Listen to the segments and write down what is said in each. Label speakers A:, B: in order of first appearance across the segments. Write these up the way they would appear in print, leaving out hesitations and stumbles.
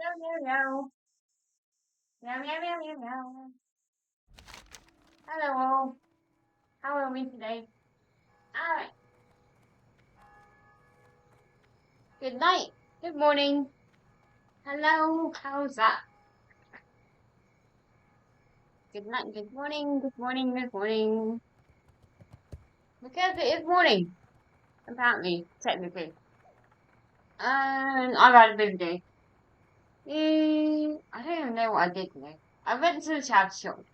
A: Meow, meow, meow. Meow, meow, meow, meow, meow. Hello all. How are we today? Alright. Good night. Good morning. Hello. How's that? Good night. Good morning. Good morning. Good morning. Because it is morning. Apparently. Technically. And I've had a busy day. I don't even know what I did today. I went to the charity shop.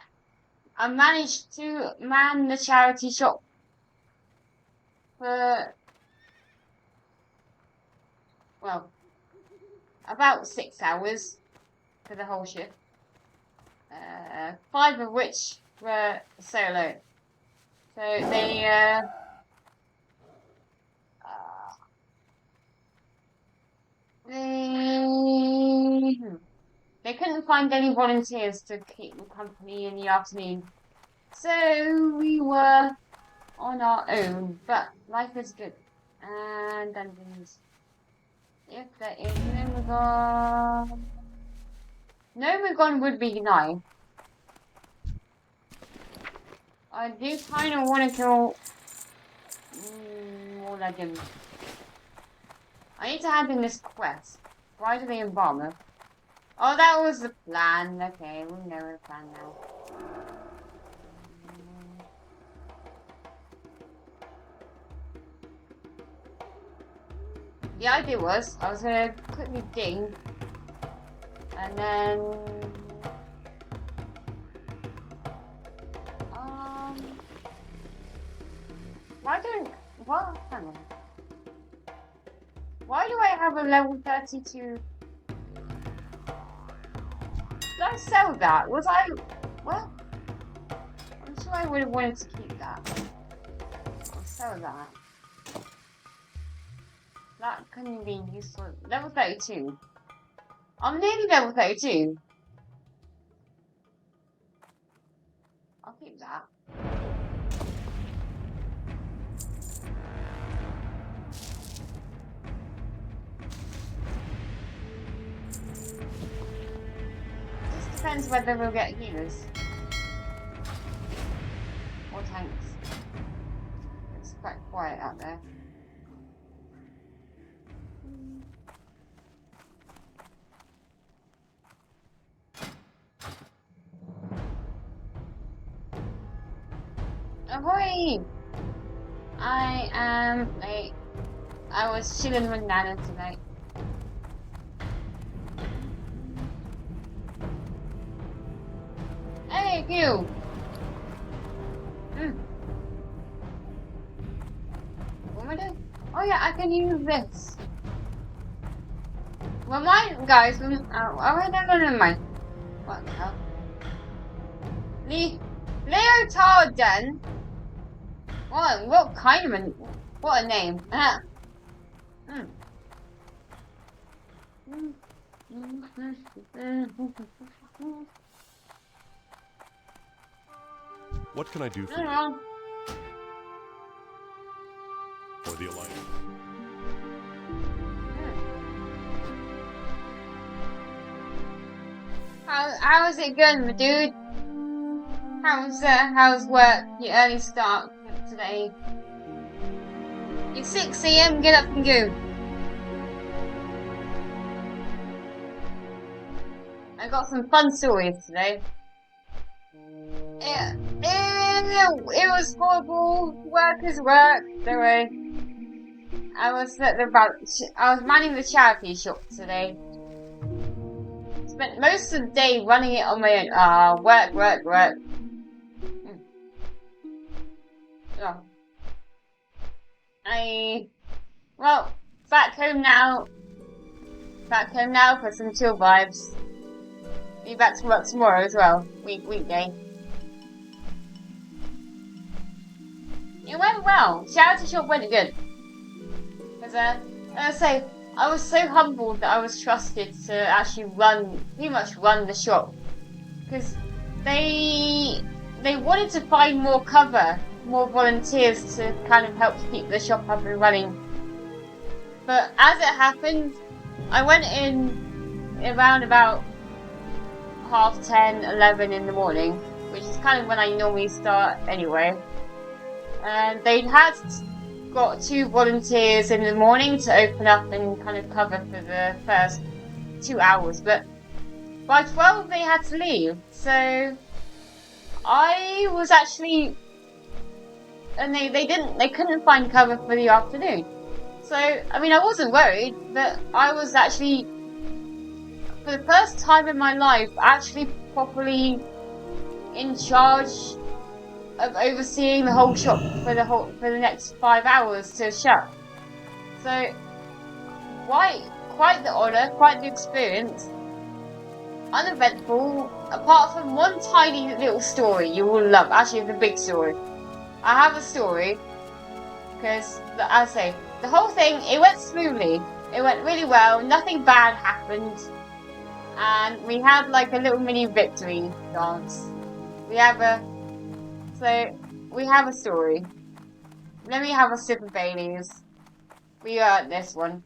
A: I managed to man the charity shop for, well, about 6 hours for the whole shift. 5 of which were solo. So they couldn't find any volunteers to keep them company in the afternoon. So we were on our own, but life is good. And dungeons. If there is Nomagon would be nice. I do kind of want to kill Morladim. I need to hand in this quest. Bride of the Embalmer. Oh, that was the plan. Okay, we know the plan now. The idea was I was gonna quickly ding, and then hang on. Why do I have a level 32? Did I sell that? Well, I'm sure I would have wanted to keep that. I'll sell that. That couldn't be useful. Level 32. I'm nearly level 32. I'll keep that. Just depends whether we'll get healers. Or tanks. It's quite quiet out there. Ahoy! I am late. I was chilling with Nana tonight. Hey, you! What am I doing? Oh yeah, I can use this. Well, mine, guys, no, mind. What the hell? Leotardon? What kind of what a name.
B: What can I do for
A: you?
B: For the Alliance.
A: How's it going, my dude? How's work? Your early start today? It's 6 AM, get up and go. I got some fun stories today. It was horrible. Work is work. Don't worry. I was manning the charity shop today. Spent most of the day running it on my own. Work. Oh. Back home now. Back home now for some chill vibes. Be back to work tomorrow as well. Weekday. It went well. Charity shop went good. Because I was so humbled that I was trusted to actually pretty much run the shop. Because they wanted to find more cover, more volunteers to kind of help keep the shop up and running. But as it happened, I went in around about 10:30, 11 in the morning, which is kind of when I normally start anyway. And they had got 2 volunteers in the morning to open up and kind of cover for the first 2 hours, but by 12 they had to leave. So I was actually, and they couldn't find cover for the afternoon. So I mean, I wasn't worried, but I was actually, for the first time in my life, actually properly in charge of overseeing the whole shop for the next 5 hours to shut. So quite the honour, quite the experience. Uneventful, apart from one tiny little story you will love. Actually, it's a big story. I have a story because, as I say, the whole thing, it went smoothly. It went really well. Nothing bad happened, and we had like a little mini victory dance. We have a story. Let me have a sip of Bailey's. We earned this one.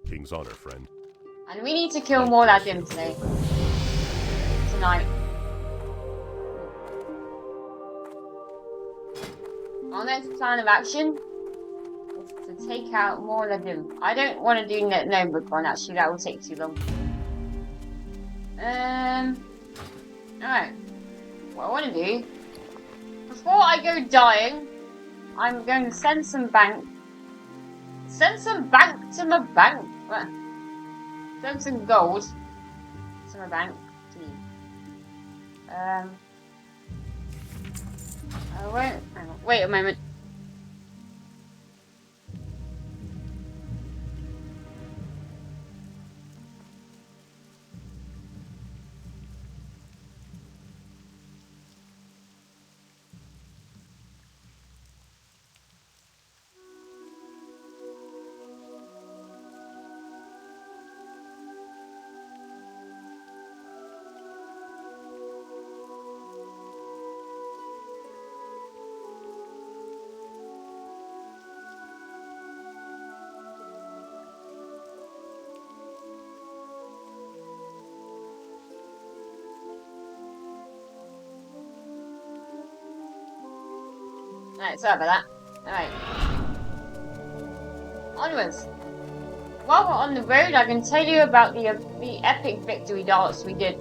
B: King's honor, friend.
A: And we need to kill Morladim tonight. Our next plan of action is to take out Morladim. I don't want to do notebook one, actually, that will take too long. Alright. What I want to do, before I go dying, I'm going to send some bank. Send some bank to my bank. Send some gold to my bank. I won't. Hang on, wait a moment. Alright, sorry about that. Alright. Onwards. While we're on the road, I can tell you about the epic victory dance we did.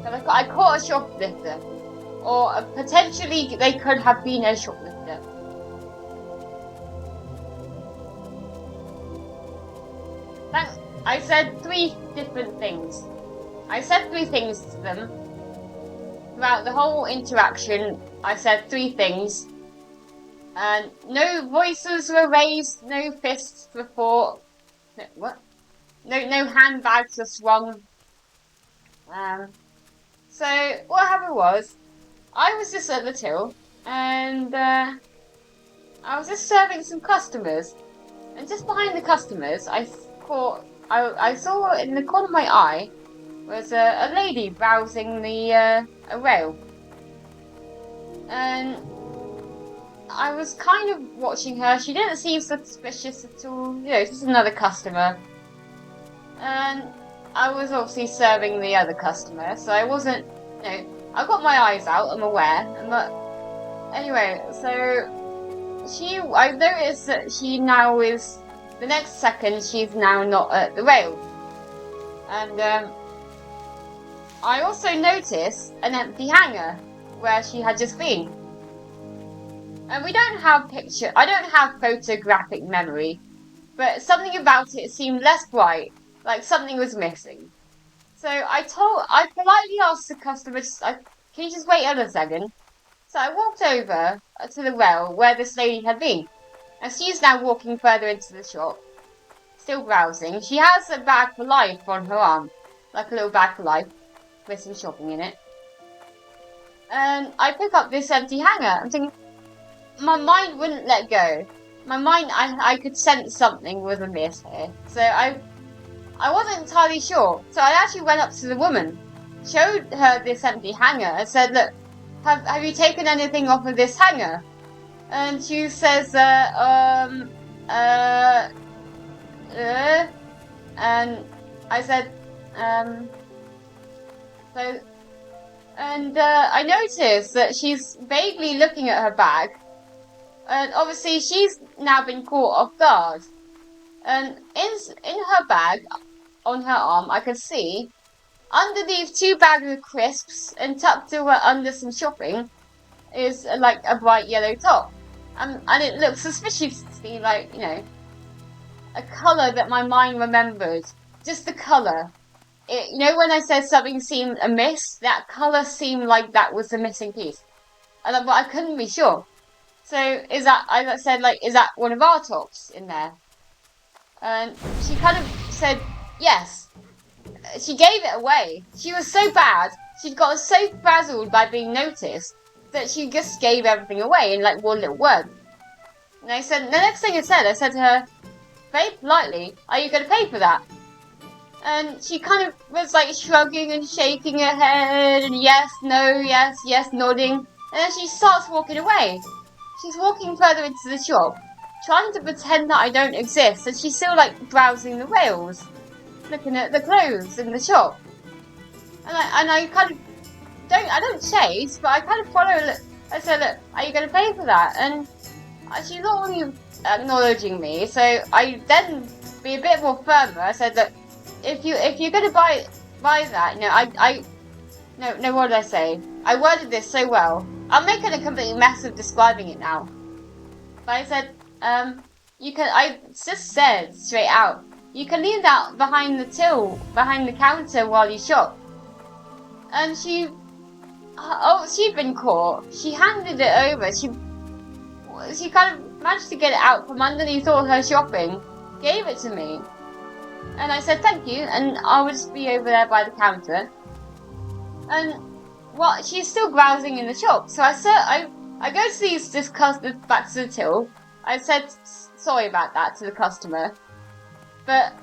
A: So I caught a shoplifter. Or potentially they could have been a shoplifter. I said 3 different things. I said 3 things to them. Throughout the whole interaction, I said 3 things. And no voices were raised, no fists were fought. No, what? No handbags were swung. So what happened was, I was just at the till, and I was just serving some customers. And just behind the customers, I saw in the corner of my eye was a lady browsing a rail. And I was kind of watching her. She didn't seem suspicious at all. You know, just another customer. And I was obviously serving the other customer, so I wasn't, you know, I got my eyes out, I'm aware. But anyway, so I noticed that she now is, the next second, she's now not at the rail. And I also noticed an empty hangar where she had just been. And I don't have photographic memory, but something about it seemed less bright, like something was missing. So I politely asked the customer, can you just wait a second? So I walked over to the rail where this lady had been. And she's now walking further into the shop, still browsing. She has a bag for life on her arm, like a little bag for life, with some shopping in it. And I pick up this empty hangar. I'm thinking, my mind wouldn't let go. My mind, I could sense something was amiss here. So I wasn't entirely sure. So I actually went up to the woman, showed her this empty hangar, and said, look, have you taken anything off of this hangar? And she says, and I said, so, and I noticed that she's vaguely looking at her bag, and obviously she's now been caught off guard. And in her bag, on her arm, I could see underneath 2 bags of crisps and tucked away under some shopping is like a bright yellow top. And it looks suspiciously like, a colour that my mind remembered. Just the colour. When I said something seemed amiss, that colour seemed like that was the missing piece. But I couldn't be sure. So I said, is that one of our tops in there? And she kind of said, yes. She gave it away. She was so bad. She'd got so frazzled by being noticed that she just gave everything away in like one little word. And I said, the next thing I said to her, very politely, are you going to pay for that? And she kind of was like shrugging and shaking her head and yes, no, yes, yes, nodding. And then she starts walking away. She's walking further into the shop, trying to pretend that I don't exist, and she's still like browsing the rails, looking at the clothes in the shop. And I kind of don't chase, but I kind of follow. I said, look, are you going to pay for that? And she's not really acknowledging me, so I then be a bit more firmer. I said, look, if you're going to buy that, no, what did I say? I worded this so well. I'm making a complete mess of describing it now. But I said, I just said straight out, you can leave that behind the counter while you shop. And she'd been caught. She handed it over. She kind of managed to get it out from underneath all her shopping, gave it to me. And I said, thank you, and I would just be over there by the counter. And, she's still browsing in the shop. So I go to this customer back to the till. I said, sorry about that to the customer. But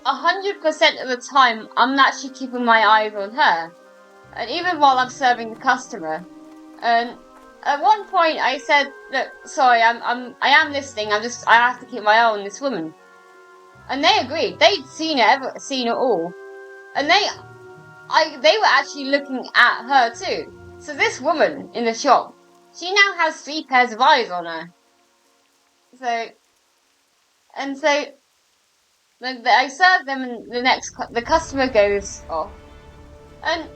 A: 100% of the time, I'm actually keeping my eyes on her. And even while I'm serving the customer. And at one point I said, look, sorry, I am listening, I have to keep my eye on this woman. And they agreed. They'd seen it all. And they were actually looking at her too. So this woman in the shop, she now has 3 pairs of eyes on her. So I serve them, and the customer goes off. And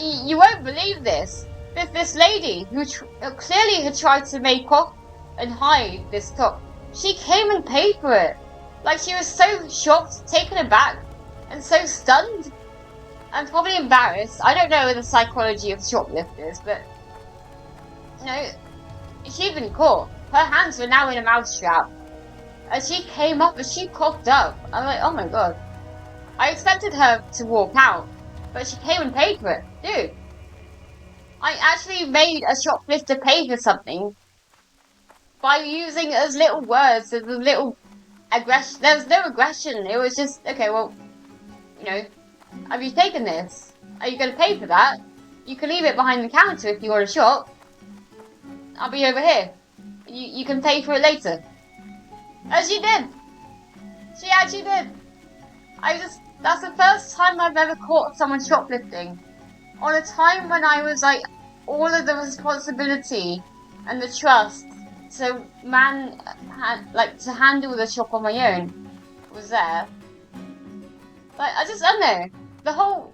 A: you won't believe this. This lady who clearly had tried to make off and hide this top, she came and paid for it. Like, she was so shocked, taken aback, and so stunned. And probably embarrassed. I don't know the psychology of shoplifters, but she'd been caught. Her hands were now in a mousetrap. And she came up and she coughed up. I'm like, oh my god. I expected her to walk out, but she came and paid for it. Dude, I actually made a shoplifter pay for something by using as little words, as little aggression. There was no aggression. It was just, okay, well, have you taken this? Are you going to pay for that? You can leave it behind the counter if you want to shop. I'll be over here. You can pay for it later. And she did. She actually did. That's the first time I've ever caught someone shoplifting. On a time when I was like, all of the responsibility and the trust to to handle the shop on my own was there. Like, I don't know.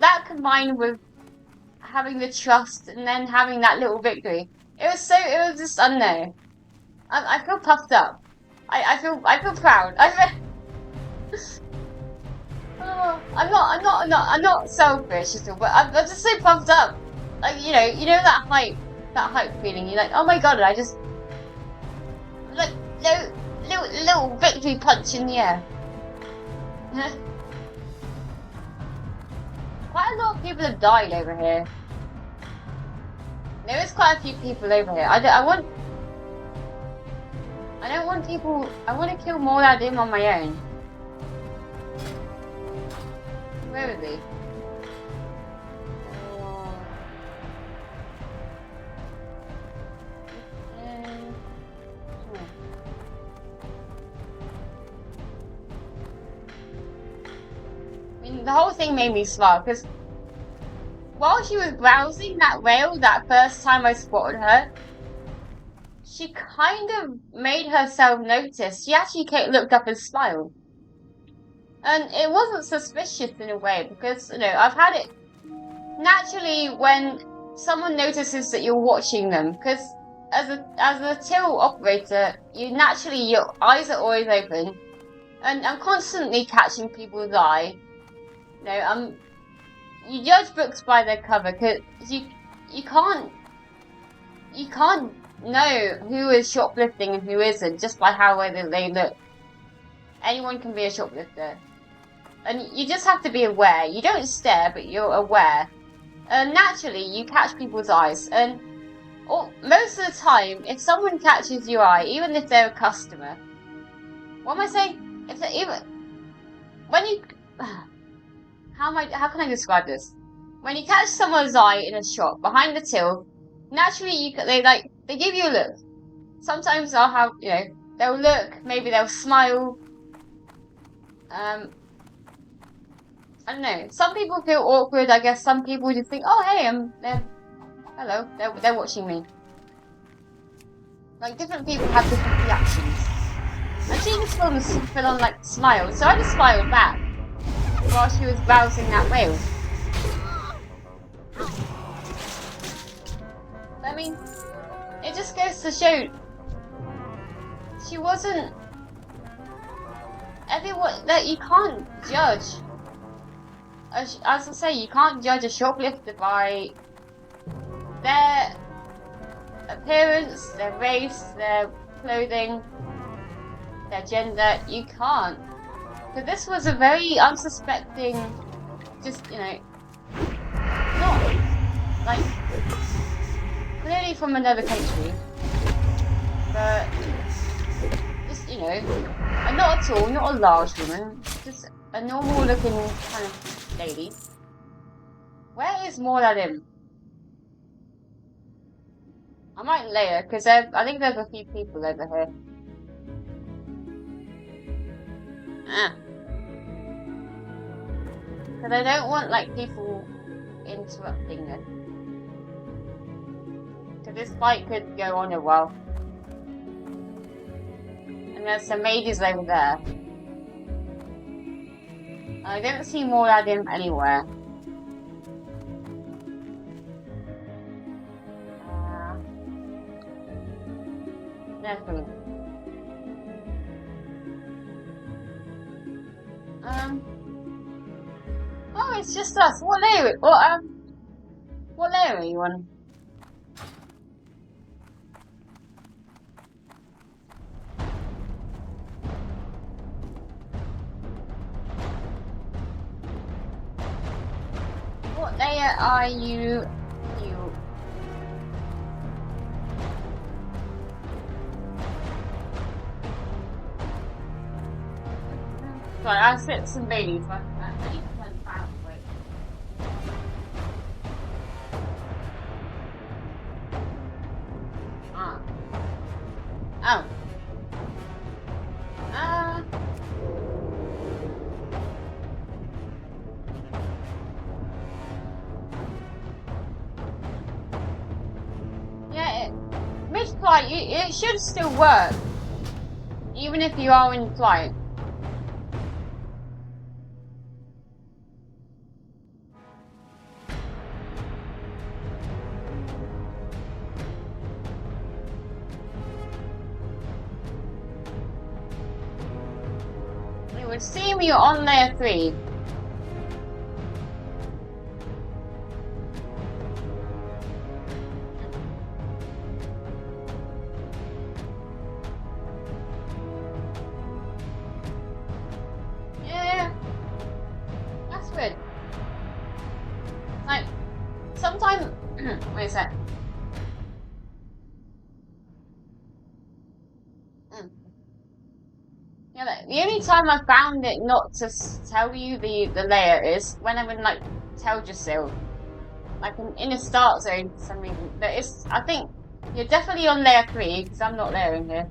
A: That combined with having the trust and then having that little victory. It was just, I don't know. I feel puffed up. I feel proud. I'm not selfish at all, but I'm just so puffed up. Like, that hype feeling. You're like, oh my god, I just like little victory punch in the air. Quite a lot of people have died over here. There is quite a few people over here. I don't want people. I want to kill Morladim on my own. Where is he? the whole thing made me smile, because while she was browsing that rail that first time I spotted her, she kind of made herself notice. She actually looked up and smiled. And it wasn't suspicious in a way, because, you know, I've had it naturally when someone notices that you're watching them, because as a till operator, your eyes are always open, and I'm constantly catching people's eye. You know, you judge books by their cover, because you can't know who is shoplifting and who isn't just by how they look. Anyone can be a shoplifter. And you just have to be aware. You don't stare, but you're aware. And naturally, you catch people's eyes. And most of the time, if someone catches your eye, even if they're a customer, what am I saying? When you, how can I describe this? When you catch someone's eye in a shop behind the till, naturally they give you a look. Sometimes they'll have, you know, they'll look, maybe they'll smile. I don't know. Some people feel awkward. I guess some people just think, "Oh, hey, hello." They're watching me. Like different people have different reactions. And she just full on like smiles, so I just smiled back while she was browsing that whale. I mean, it just goes to show she wasn't. Everyone that you can't judge. As I say, you can't judge a shoplifter by their appearance, their race, their clothing, their gender. You can't. So this was a very unsuspecting, just, you know, not like clearly from another country, but just, you know, and not a large woman, just a normal looking kind of lady. Where is Morladim? I might later, because I think there's a few people over here. Because I don't want, like, people interrupting this. Because this fight could go on a while. And there's some mages over there. I don't see Morladim anywhere. Nothing. Oh, it's just us. What layer? What layer are you on? What layer are you? Sorry, I set some babies, but I need to turn fast, wait. Oh. Yeah, mid-flight, it should still work. Even if you are in flight. It would seem you're on layer 3. Yeah, that's good. Like, sometimes, wait a sec. Yeah, like, the only time I found it not to tell you the layer is when I'm in like Teldrassil, like in a start zone for some reason. But I think you're definitely on layer 3 because I'm not layering here.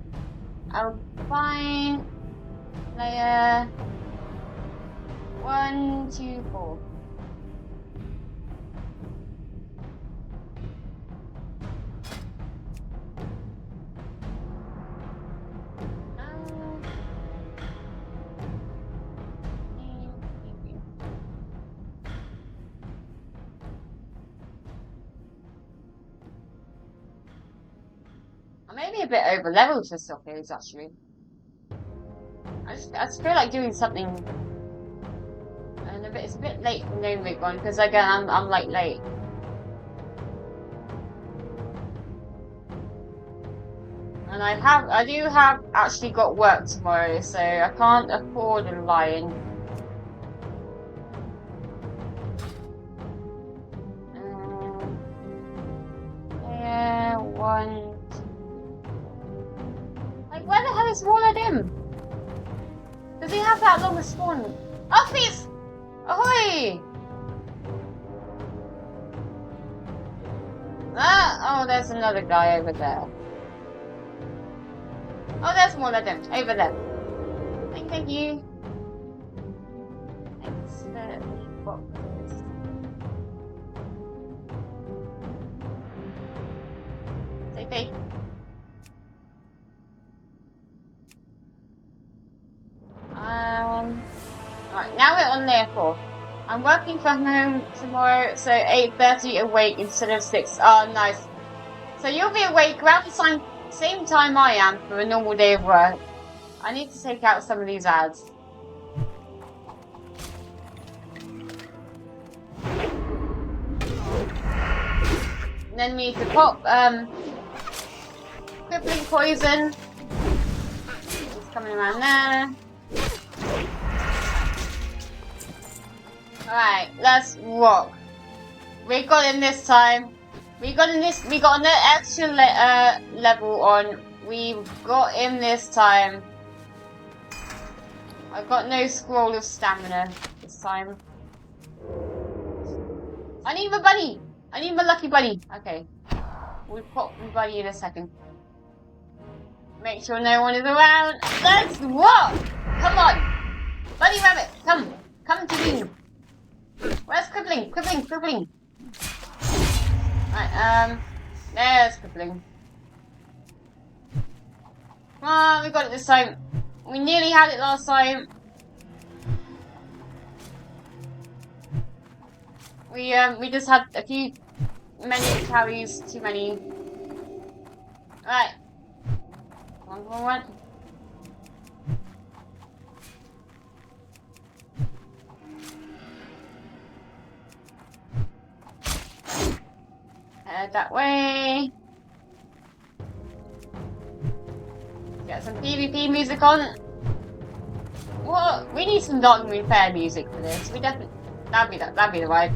A: I'll find layer. 1, 2, 4. I may be a bit over leveled for stuff here, actually. I just feel like doing something, and it's a bit late for no rig one because again I'm like late. And I do have actually got work tomorrow, so I can't afford a lion. Yeah, 1. Like, where the hell is Morladim? Does he have that long a spawn? Office! Ahoy! Ah, oh, there's another guy over there. Oh, there's more of them over there. Thank you. Thanks for the boxes. Say bye. Alright, now we're on layer 4. I'm working from home tomorrow, so 8:30 awake instead of 6. Oh, nice. So you'll be awake around the same time I am for a normal day of work. I need to take out some of these ads. And then we need to pop crippling poison. It's coming around there. Alright, let's rock. We got him this time. We got an extra level on. We got him this time. I've got no scroll of stamina this time. I need my bunny. I need my lucky bunny. Okay. We'll pop the bunny in a second. Make sure no one is around. Let's rock! Come on! Bunny rabbit, come! Come to me! Where's crippling? Crippling! Right, there's crippling. Come on, we got it this time. We nearly had it last time. We just had many carries, too many. Right. Come on. Head that way. Get some PvP music on. What? We need some Dark Moon Fair music for this. We definitely that'd be the vibe.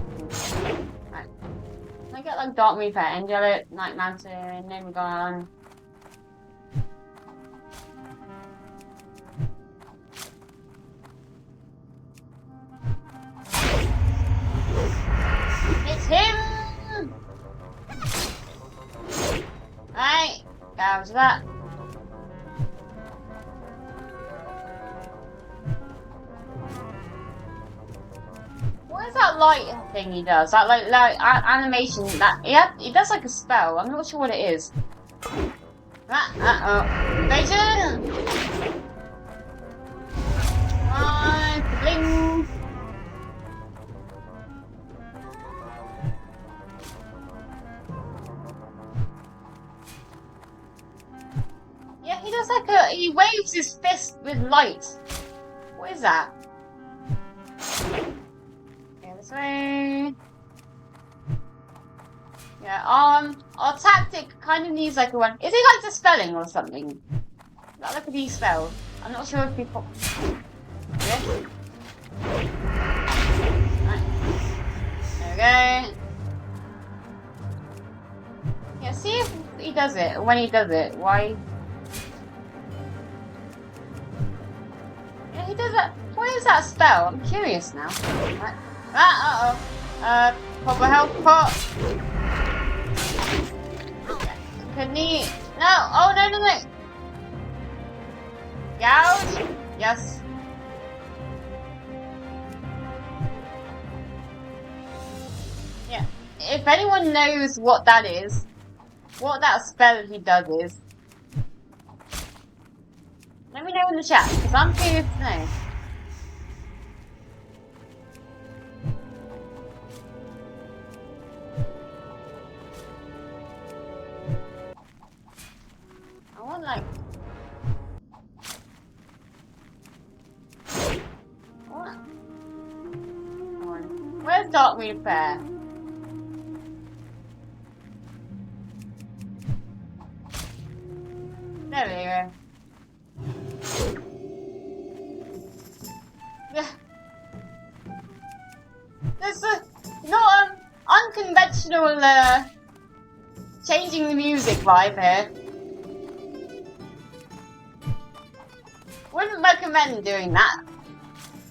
A: Right. Can I get like Dark Moon Fair, Angelic, Night Mountain, Nemegon. It's him! Right, down to that. What is that light thing he does? That like animation that he does like a spell. I'm not sure what it is. Invasion! Bling! Yeah, he does like he waves his fist with light. What is that? Okay, this way. Yeah, our tactic kind of needs like a one. Is it like dispelling or something? Is that like a de-spell? I'm not sure if people. Okay. Right. There we go. Yeah, see if he does it. When he does it, why? Yeah, he does that. What is that spell? I'm curious now. Right. Pop a health pot. Couldn't he? No! Oh, no. Gouge? Yes. if anyone knows what that is, what that spell he does is, let me know in the chat, because I'm curious to know. I want, like... What? Come on. Where's Darkmoon Fair? There we go. Yeah. There's a not unconventional changing the music vibe here. Wouldn't recommend doing that.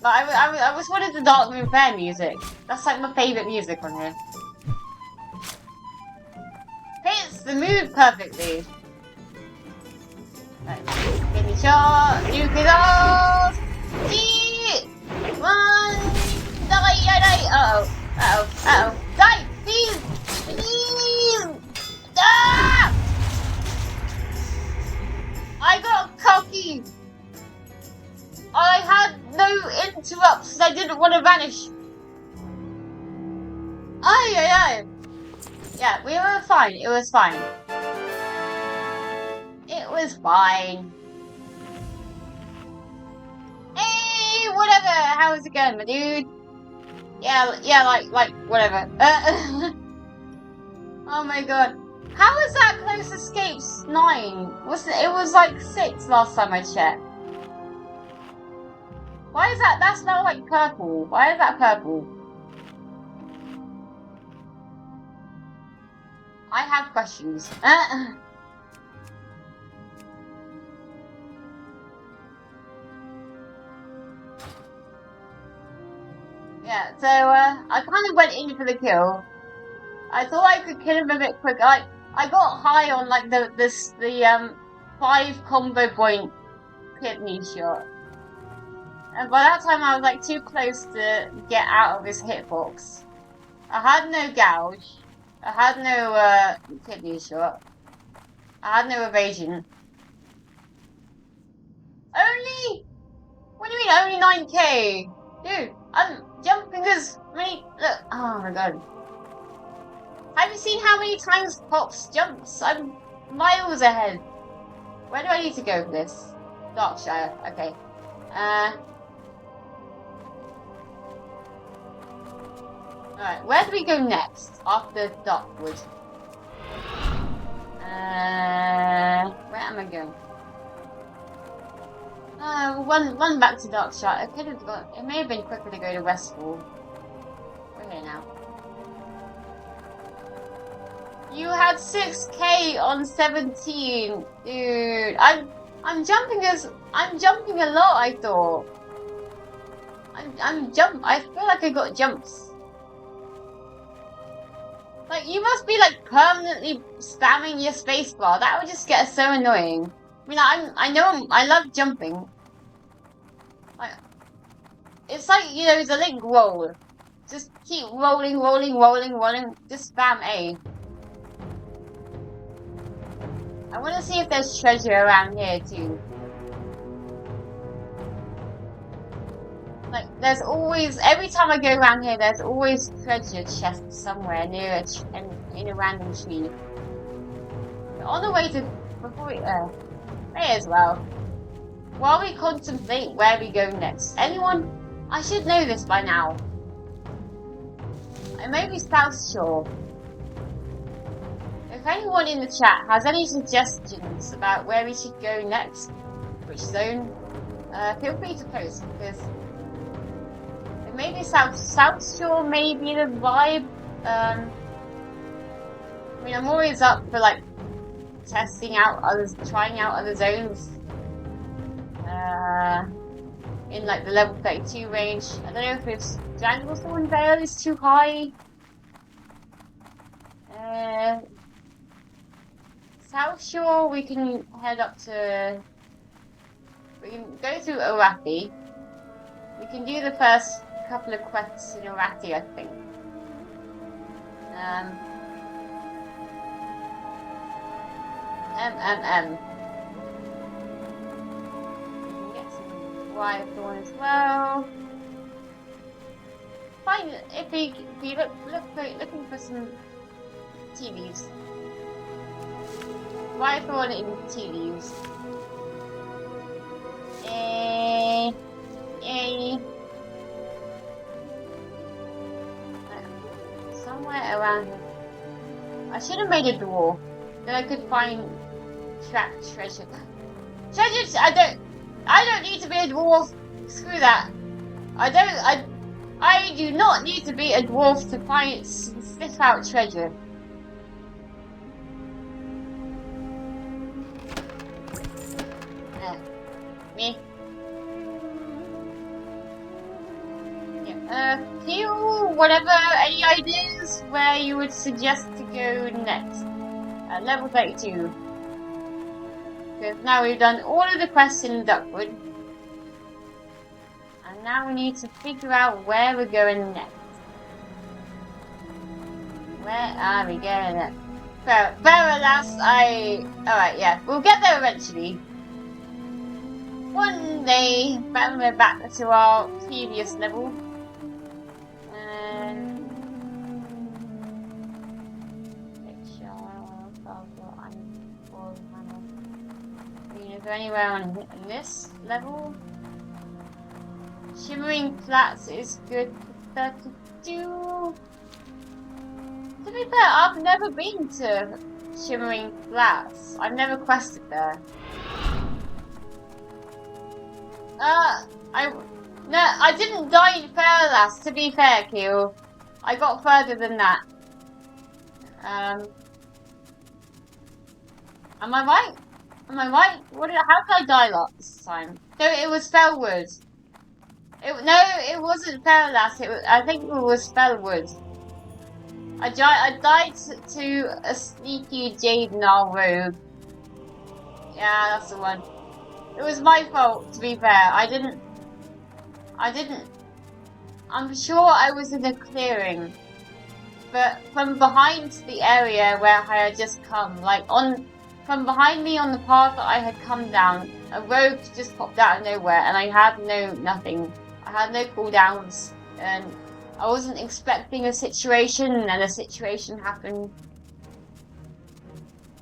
A: But I was wanted the Darkmoon Fair music. That's like my favourite music on here. Fits the mood perfectly. Right. Give me shot. Nuke it off. One. Die. Uh-oh. Die! Please! Ah! I got cocky! I had no interrupts, I didn't want to vanish. Aye. Yeah, we were fine, it was fine. It was fine. Hey, whatever, how's it going, my dude? Yeah, like, whatever. Oh my god. How was that close escapes 9? It was like 6 last time I checked. Why is that? That's not like purple. Why is that purple? I have questions. Yeah, so I kind of went in for the kill. I thought I could kill him a bit quicker. Like I got high on like the 5 combo point kidney shot, and by that time I was like too close to get out of his hitbox. I had no gouge. I had no kidney shot. I had no evasion. Only? What do you mean only 9k? Dude, I'm jumping as many. Look, oh my god. Have you seen how many times Pops jumps? I'm miles ahead. Where do I need to go for this? Darkshire, okay. Alright, where do we go next? After Darkwood. Where am I going? Run back to Darkshire. I could have gone. It may have been quicker to go to Westfall. We're here now. You had 6k on 17, dude. I'm jumping a lot. I thought. I feel like I got jumps. Like you must be like permanently spamming your spacebar. That would just get so annoying. I mean, I love jumping. Like, it's like, you know, the link roll. Just keep rolling. Just spam A. I want to see if there's treasure around here too. Like, there's always, every time I go around here, there's always treasure chests somewhere near in a random tree. But on the way to, before we, may as well. While we contemplate where we go next. Anyone? I should know this by now. It may be South Shore. If anyone in the chat has any suggestions about where we should go next, which zone, feel free to post, because it may be South Shore may be the vibe. I mean, I'm always up for like testing out others, trying out other zones. In like the level 32 range. I don't know if it's Janglethorn Vale is too high. South Shore, we can head up to. We can go through Orathi. We can do the first couple of quests in Orathi, I think. M. Get some wire thorn as well. Find if you looking for some tea leaves. Wire thorn in tea leaves. Somewhere around here. I should have made a door. Then I could find trapped treasure. Treasures! I don't need to be a dwarf. Screw that. I do not need to be a dwarf to find sniff out treasure. Me. Yeah. Whatever, any ideas where you would suggest to go next? Level 32. Because now we've done all of the quests in Duckwood. And now we need to figure out where we're going next. Where are we going next? Fair alas, alright, yeah. We'll get there eventually. One day, when we're back to our previous level. Is there anywhere on this level? Shimmering Flats is good for 32. To be fair, I've never been to Shimmering Flats. I've never quested there. I didn't die in Fairlass, to be fair, Keel. I got further than that. Am I right? Am I right? How did I die last time? No, it was Fellwood. No, it wasn't Fairlass. I think it was Fellwood. I died to a sneaky Jade Gnarl rogue. Yeah, that's the one. It was my fault, to be fair. I didn't. I'm sure I was in a clearing, but from behind the area where I had just come, from behind me on the path that I had come down, a rogue just popped out of nowhere, and I had nothing. I had no cooldowns, and I wasn't expecting a situation, and then a situation happened.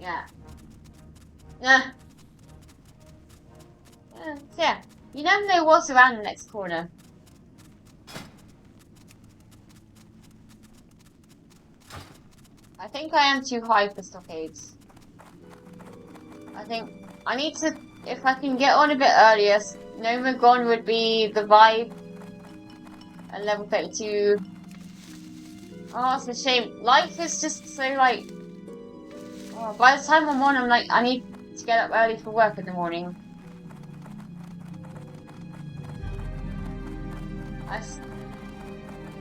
A: Yeah. Yeah. You never know what's around the next corner. I think I am too high for stockades. I think I need to, if I can get on a bit earlier, Noma Gone would be the vibe. At level 32. Oh, it's a shame. Life is just so by the time I'm on, I'm like, I need to get up early for work in the morning.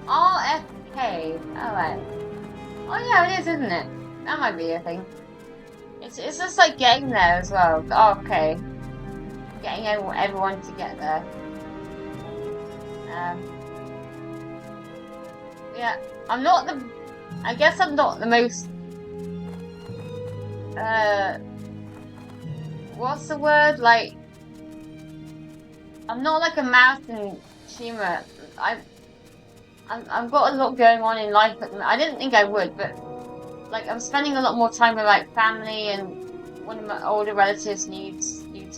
A: RFK. Alright. Oh yeah, it is, isn't it? That might be a thing. It's just like getting there as well. Oh, okay. Getting everyone to get there. Yeah, I guess I'm not the most, what's the word? I'm not like a mountain streamer. I've got a lot going on in life at the moment. I didn't think I would, but I'm spending a lot more time with family, and one of my older relatives needs me.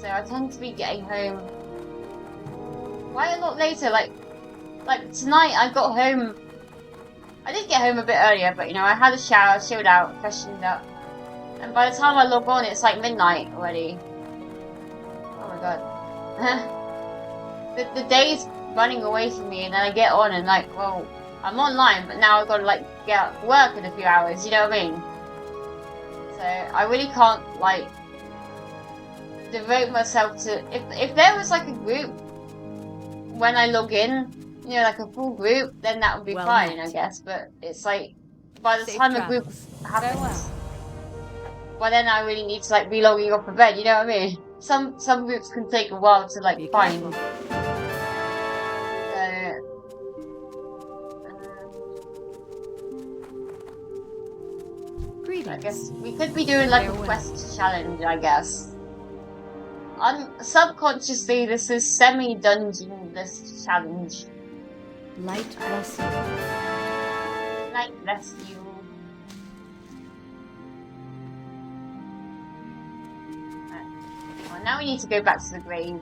A: So I tend to be getting home quite a lot later. Like tonight, I got home. I did get home a bit earlier, but I had a shower, chilled out, freshened up, and by the time I log on, it's like midnight already. Oh my god. the day's running away from me, and then I get on and well, I'm online, but now I've got to get out to work in a few hours. You know what I mean? So I really can't devote myself to. If there was a group when I log in, a full group, then that would be fine, I guess. But it's by the time a group happens, by then I really need to be logging off of bed. You know what I mean? Some groups can take a while to find. I guess we could be doing like a quest challenge, I guess. Subconsciously, this is semi-dungeon this challenge.
C: Light bless you.
A: Light bless you. Well, now we need to go back to the grave.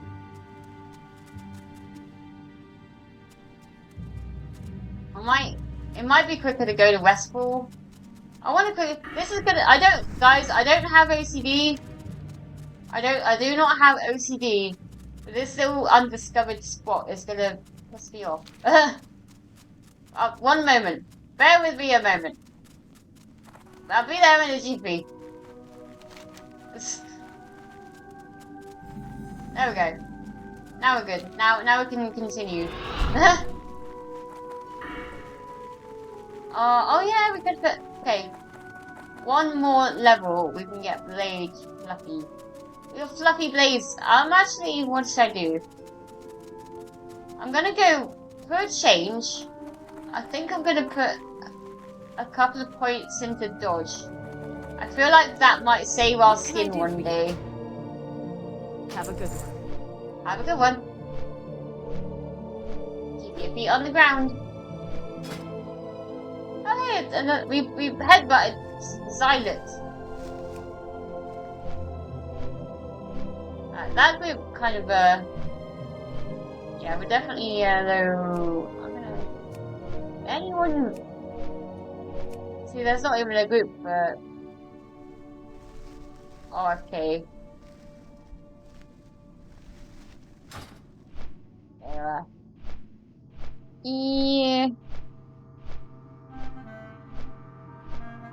A: It might be quicker to go to Westfall. I want to quickly. This is gonna. Guys. I don't have OCD. I do not have OCD. But this little undiscovered spot is gonna piss me off. One moment. Bear with me a moment. I'll be there in a GP. There we go. Now we're good. Now we can continue. Oh yeah, we could put. Okay. One more level, we can get Blade Fluffy. Your Fluffy Blades. Actually, what should I do? I'm gonna go for a change. I think I'm gonna put a couple of points into dodge. I feel like that might save our skin one day.
C: Have a good one.
A: Have a good one. Keep your feet on the ground. Oh hey, and we headbutted Silent. That group kind of yeah, we're definitely though. Anyone? See, there's not even a group for RFK. There. Yeah.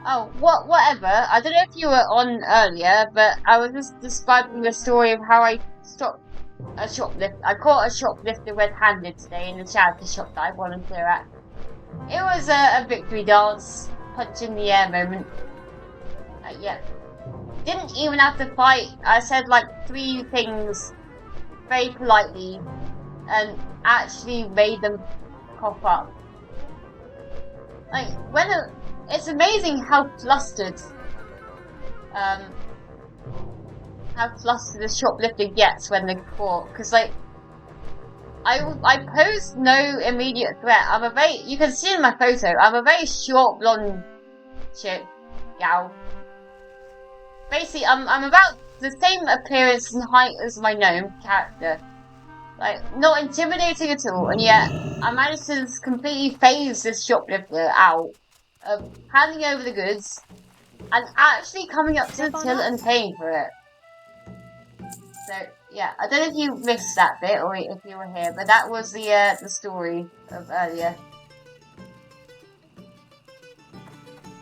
A: Oh, whatever. I don't know if you were on earlier, but I was just describing the story of how I stopped a shoplift. I caught a shoplifter red-handed today in the charity shop that I volunteer at. It was a victory dance, punch in the air moment. Yeah. Didn't even have to fight. I said like 3 things very politely and actually made them cough up. Like, it's amazing how flustered the shoplifter gets when they're caught. Because, like, I pose no immediate threat. You can see in my photo, I'm a very short blonde chick. Yow. Basically, I'm about the same appearance and height as my gnome character. Like, not intimidating at all, and yet I managed to completely phase this shoplifter out of handing over the goods and actually coming up to the till and paying for it. So yeah, I don't know if you missed that bit or if you were here, but that was the story of earlier.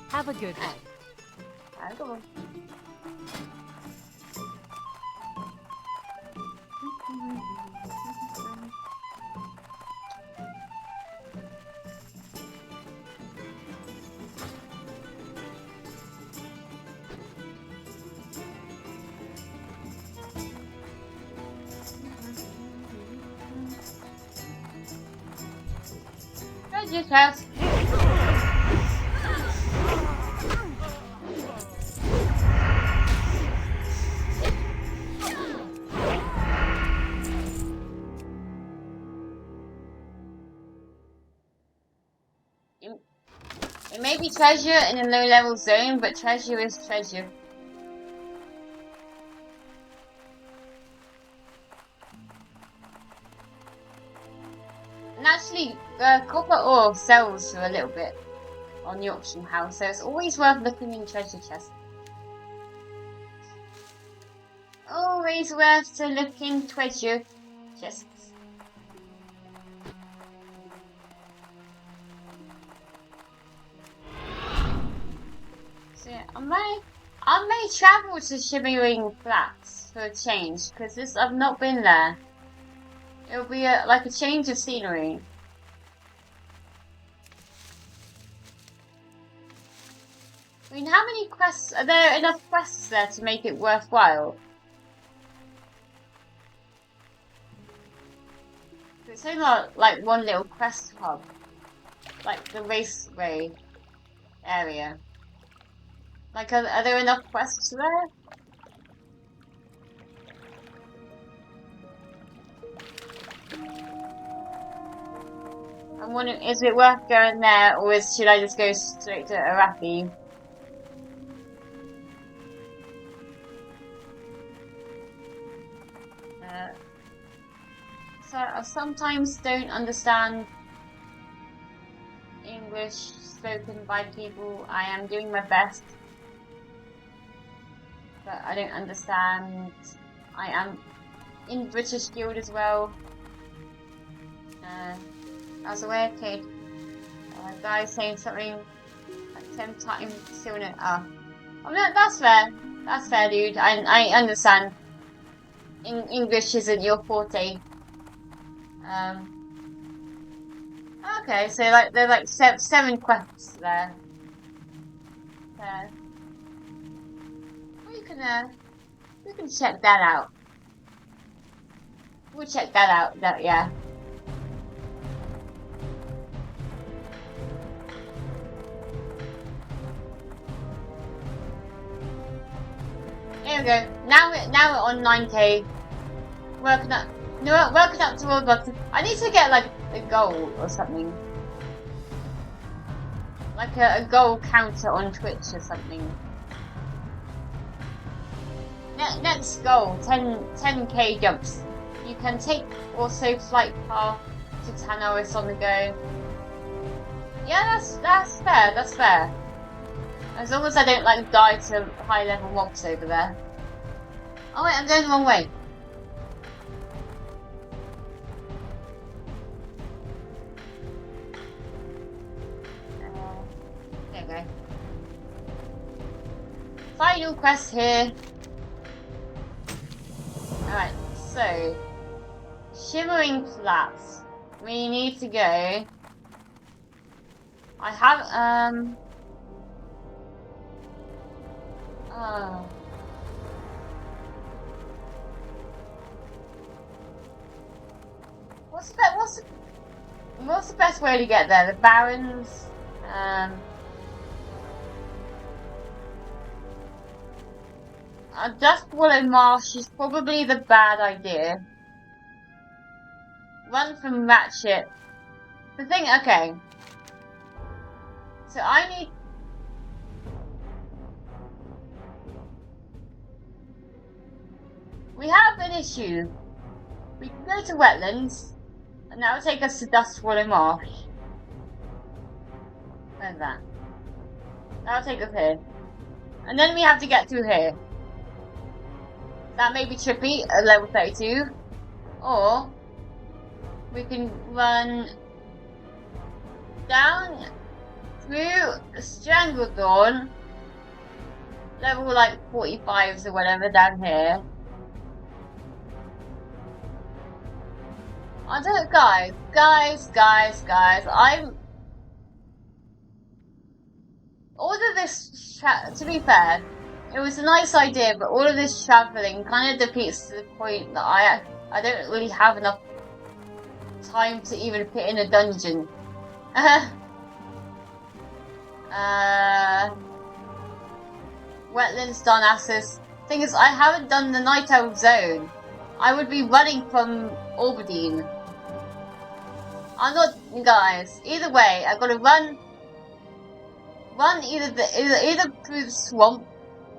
C: Have a good one.
A: Have a good one. Treasure chest. It may be treasure in a low-level zone, but treasure is treasure. And actually, copper ore sells for a little bit on the auction house, so it's always worth looking in treasure chests. Always worth to look in treasure chests. So yeah, I may travel to Shimmering Flats for a change, because I've not been there. It'll be like a change of scenery. I mean, how many quests? Are there enough quests there to make it worthwhile? It's only like one little quest hub. Like the raceway area. Like, are there enough quests there? I'm wondering, is it worth going there, or should I just go straight to Arathi? So I sometimes don't understand English spoken by people. I am doing my best, but I don't understand. I am in British Guild as well. As a weird kid, guy saying something like 10 times sooner. Oh, no, that's fair. That's fair, dude. I understand. English isn't your forte. Okay, so like there's like 7 quests there. We can check that out. We'll check that out. Yeah. There we go. Now we're on 9k. Working up to World Bucks. I need to get like a goal or something. Like a goal counter on Twitch or something. Next goal, 10k jumps. You can take also flight path to Tanoris on the go. Yeah, that's fair. That's fair. As long as I don't like die to high level mobs over there. Oh wait, I'm going the wrong way. There we go. Final quest here. Alright, so Shimmering Flats. We need to go. I have What's the best way to get there? The Barrens? Dustwallow Marsh is probably the bad idea. Run from Ratchet. The thing, okay. So I need... We have an issue. We can go to Wetlands, and that will take us to Dustwallow Marsh. Where's that? That will take us here. And then we have to get through here. That may be trippy at level 32. Or we can run down through Stranglethorn, level like 45s or whatever down here. I don't know, guys, I'm... All of this, to be fair, it was a nice idea, but all of this travelling kind of defeats the point that I don't really have enough time to even fit in a dungeon. Wetlands, Darnassus. Thing is, I haven't done the Night Elf Zone. I would be running from Albadine. I'm not, guys. Either way, I've got to run either through the swamp,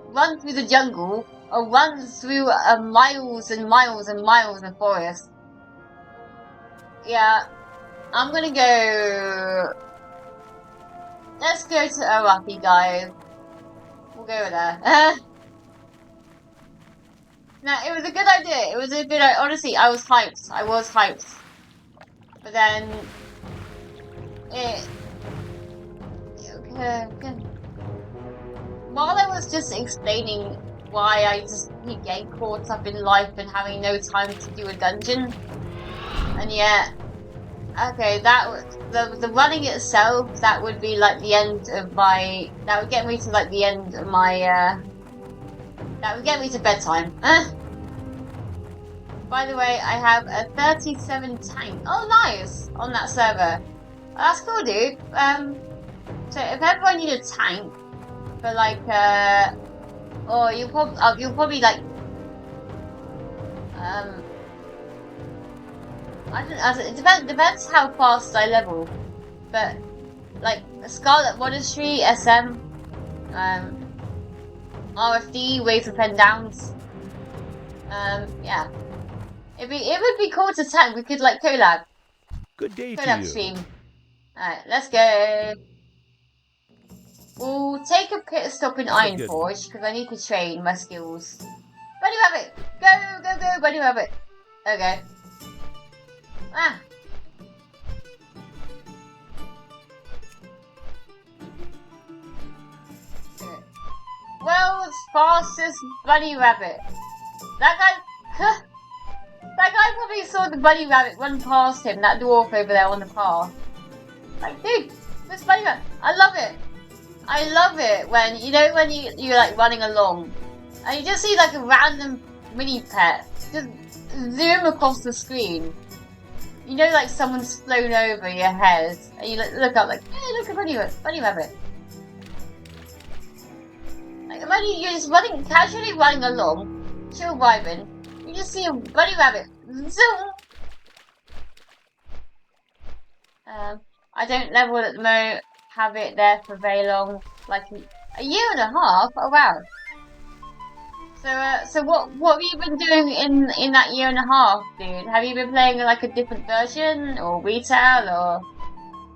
A: run through the jungle, or run through miles and miles and miles of forest. Yeah, I'm gonna go. Let's go to Arathi, guys. We'll go there. No, it was a good idea. It was a good idea. Honestly, I was hyped. But then... Okay. While I was just explaining why I just keep getting caught up in life and having no time to do a dungeon. And yet... Okay, the running itself, that would be like the end of my... That would get me to like the end of my... That would get me to bedtime. By the way, I have a 37 tank. Oh, nice! On that server. Oh, that's cool, dude. So if ever I need a tank, for like or you'll probably like I don't know, it depends how fast I level, but like Scarlet Monastery, SM, RFD, Waves of Pen Downs, yeah, it would be cool to tag. We could like collab
B: Good day to
A: collab
B: you.
A: stream. Alright, let's go. We'll take a pit stop in
B: Have a
A: Iron
B: good
A: Forge because I need to train my skills. Bunny Rabbit, go, Bunny Rabbit. Okay. Ah. World's fastest bunny rabbit. That guy, that guy probably saw the bunny rabbit run past him, that dwarf over there on the path. Like, dude, this bunny rabbit, I love it. I love it when, you know, when you're like running along and you just see like a random mini pet just zoom across the screen. You know, like someone's flown over your head and you look up like, hey, look at bunny rabbit. Like, imagine you're just casually running along, chill vibing, you just see a bunny rabbit, zoom! I don't level at the moment, have it there for very long, like a year and a half, oh wow. So what have you been doing in that year and a half, dude? Have you been playing like a different version, or retail, or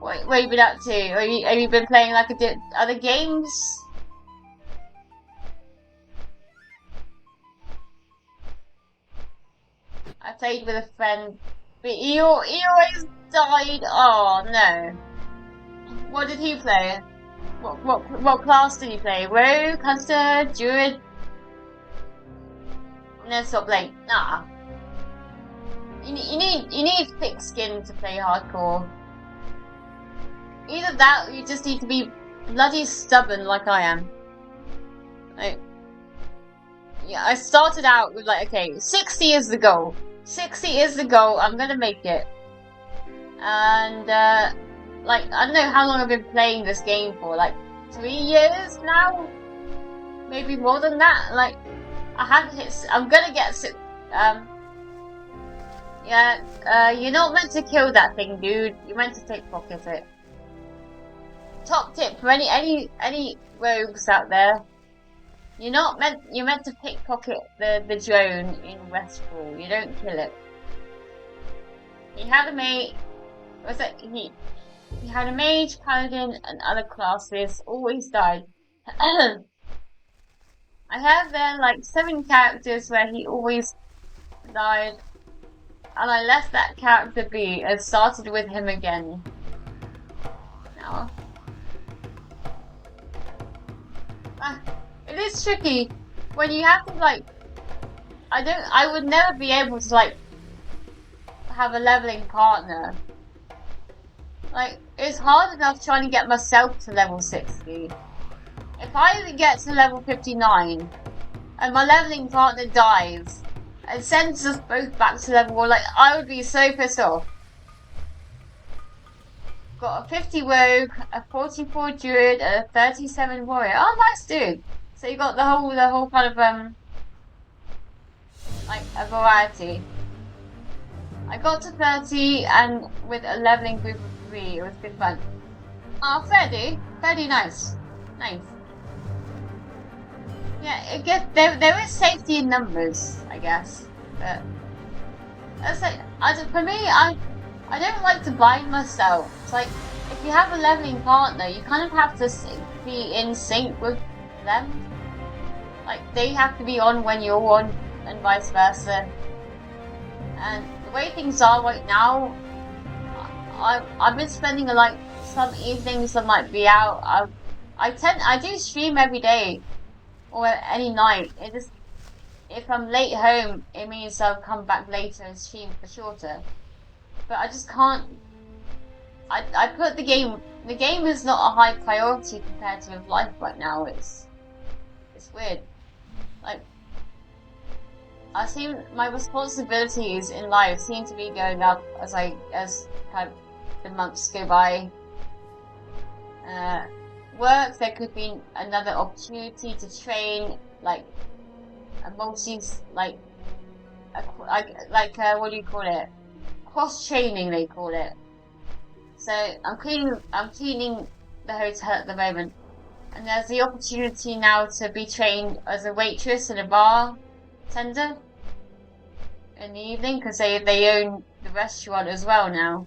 A: what have you been up to? Or have you been playing like other games? I played with a friend, but he always died. Oh no! What did he play? What class did he play? Rogue, Hunter, Druid? No, stop playing. Nah. You need thick skin to play hardcore. Either that, or you just need to be bloody stubborn like I am. Like, yeah, I started out with like, okay, 60 is the goal. 60 is the goal. I'm gonna make it. And like, I don't know how long I've been playing this game for. Like 3 years now, maybe more than that. Like, I haven't hit. I'm gonna get. Yeah. You're not meant to kill that thing, dude. You're meant to pickpocket it. Top tip for any rogues out there. You're meant to pickpocket the drone in Westfall. You don't kill it. He had a mate. Was it he? He had a mage, paladin, and other classes. Always died. I have there like 7 characters where he always died, and I left that character be and started with him again. Now, it is tricky when you have to like. I would never be able to like have a leveling partner. Like, it's hard enough trying to get myself to level 60. If I get to level 59 and my leveling partner dies and sends us both back to level 1, like, I would be so pissed off. Got a 50 rogue, a 44 druid, and a 37 warrior. Oh, nice, dude. So you got the whole kind of like a variety. I got to 30 and with a leveling group of 3, it was good fun. Oh, fairly nice. Nice. Yeah, there is safety in numbers, I guess. But that's like, for me, I don't like to bind myself. It's like, if you have a leveling partner, you kind of have to be in sync with them. Like, they have to be on when you're on, and vice versa. And the way things are right now, I've been spending like some evenings I might be out. I do stream every day or any night. It just, if I'm late home, it means I'll come back later and stream for shorter. But I just can't. I put the game. The game is not a high priority compared to life right now. It's weird. Like, I seem my responsibilities in life seem to be going up as kind of the months go by. work, there could be another opportunity to train, like a multi, like what do you call it? Cross training, they call it. So I'm cleaning the hotel at the moment, and there's the opportunity now to be trained as a waitress and a bartender in the evening, because they own the restaurant as well now.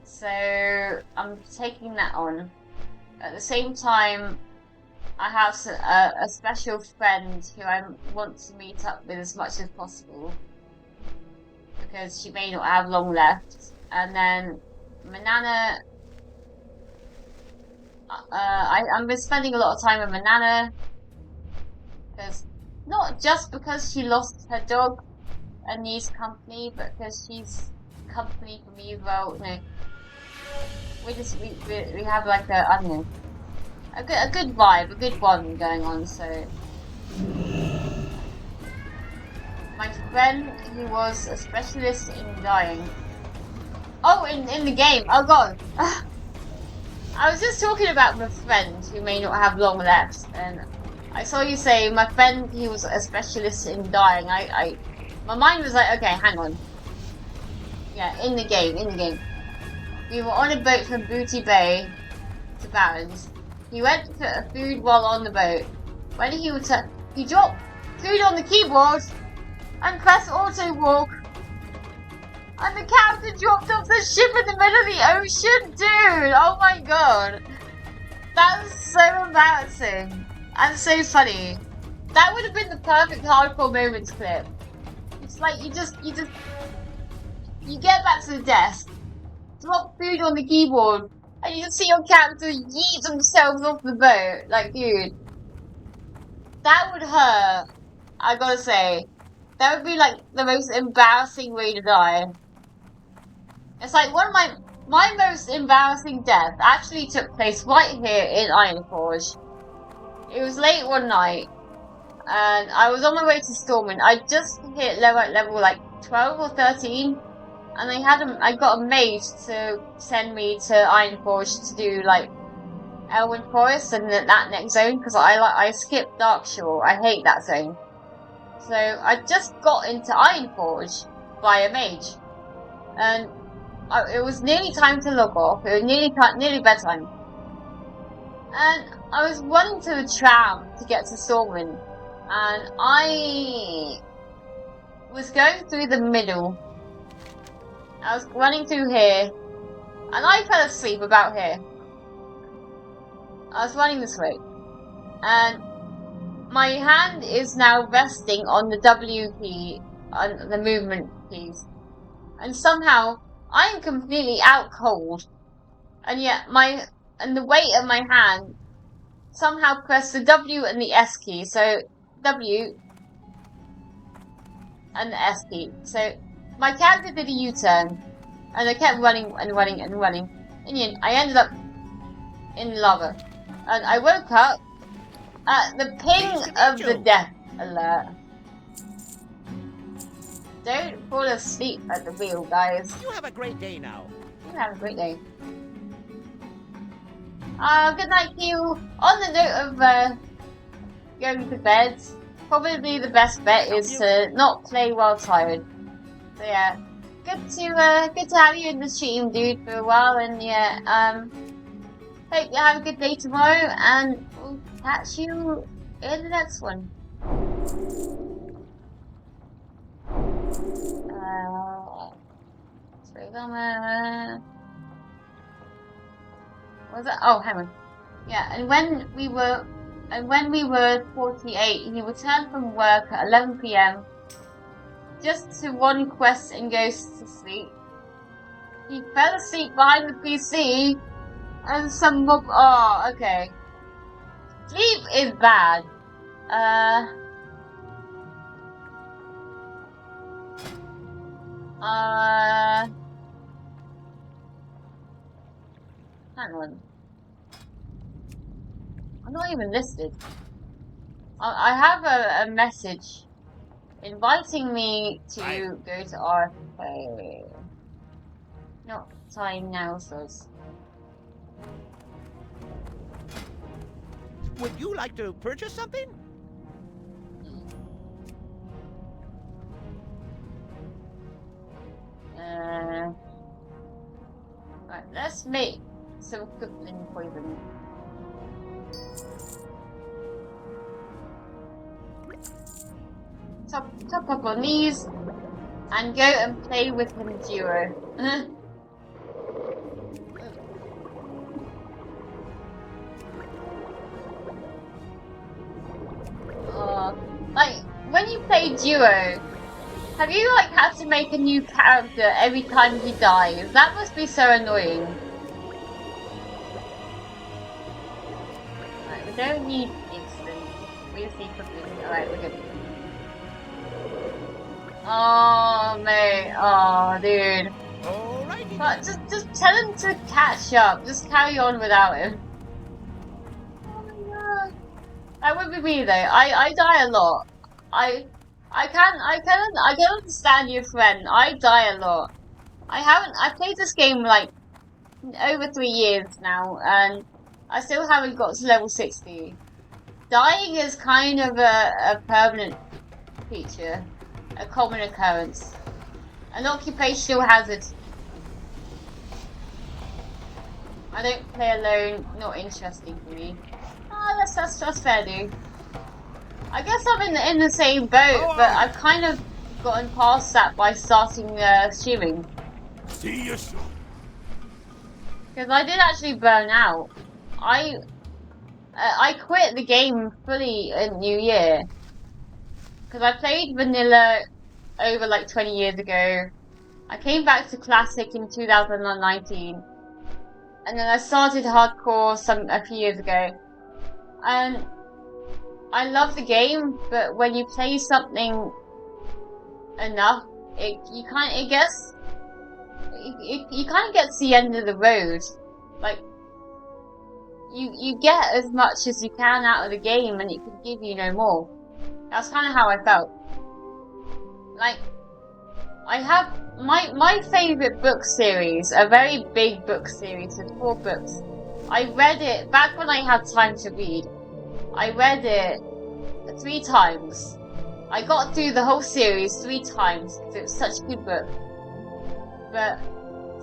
A: So I'm taking that on. At the same time, I have a special friend who I want to meet up with as much as possible, because she may not have long left. And then Manana, I've been spending a lot of time with Manana, because not just because she lost her dog and needs company, but because she's company for me as well. You know, we have like I don't know, a good vibe, a good bond going on. So my friend, he was a specialist in dying. Oh, in the game. Oh god. I was just talking about my friend who may not have long left, and I saw you say my friend, he was a specialist in dying. My mind was like, okay, hang on. Yeah, in the game. We were on a boat from Booty Bay to Barrens. He went to put food while on the boat. When he returned, he dropped food on the keyboard and pressed auto walk. And the captain dropped off the ship in the middle of the ocean, dude! Oh my god. That's so embarrassing. And so funny. That would have been the perfect hardcore moments clip. It's like you get back to the desk, drop food on the keyboard, and you just see your character yeet themselves off the boat. Like, dude. That would hurt. I gotta say. That would be like the most embarrassing way to die. It's like one of my most embarrassing death actually took place right here in Ironforge. It was late one night, and I was on my way to Stormwind. I just hit level like 12 or 13, and I got a mage to send me to Ironforge to do like Elwyn Forest and that next zone, because I skipped Darkshore. I hate that zone. So I just got into Ironforge by a mage, and it was nearly time to log off. It was nearly bedtime, and I was running to the tram to get to Stormwind, and I was going through the middle. I was running through here, and I fell asleep about here. I was running this way, and my hand is now resting on the W key, on the movement keys, and somehow I am completely out cold, and yet the weight of my hand somehow pressed the W and the S key, so W and the S key. So my character did a U-turn, and I kept running and running and running. In the end, I ended up in lava, and I woke up at the ping of the death alert. Don't fall asleep at the wheel, guys.
D: You have a great day now.
A: You have a great day. Good night to you. On the note of going to bed, probably the best bet is to not play while tired. So yeah, good to have you in the stream, dude, for a while, and yeah, hope you have a good day tomorrow, and we'll catch you in the next one. Was it? Oh, hang on. Yeah, and when we were 48, he returned from work at 11 PM, just to one quest and goes to sleep. He fell asleep behind the PC, and some mob. Oh, okay. Sleep is bad. Hang on. I'm not even listed. I have a message inviting me to go to RFK. Not time now, says.
D: Would you like to purchase something?
A: Right, let's make some goblin poison. Top up on these and go and play with him duo. Like when you play duo, have you like had to make a new character every time he dies? That must be so annoying. Right, we don't need instant. We just need something. Alright, we're good. Oh mate, oh dude.
D: Alrighty.
A: But just tell him to catch up. Just carry on without him. Oh my god. That would be me though. I die a lot. I can understand your friend. I die a lot. I played this game like over 3 years now and I still haven't got to level 60. Dying is kind of a permanent feature. A common occurrence. An occupational hazard. I don't play alone, not interesting for me. Ah, that's fair, dude. I guess I'm in the same boat, but I've kind of gotten past that by starting streaming.
B: See you soon.
A: Because I did actually burn out. I quit the game fully in New Year. Because I played vanilla over like 20 years ago. I came back to classic in 2019. And then I started hardcore a few years ago. And I love the game, but when you play something enough, you kind of get to the end of the road. Like you get as much as you can out of the game, and it can give you no more. That's kind of how I felt. Like I have my favorite book series, a very big book series with 4 books. I read it back when I had time to read. I read it 3 times. I got through the whole series 3 times because it was such a good book. But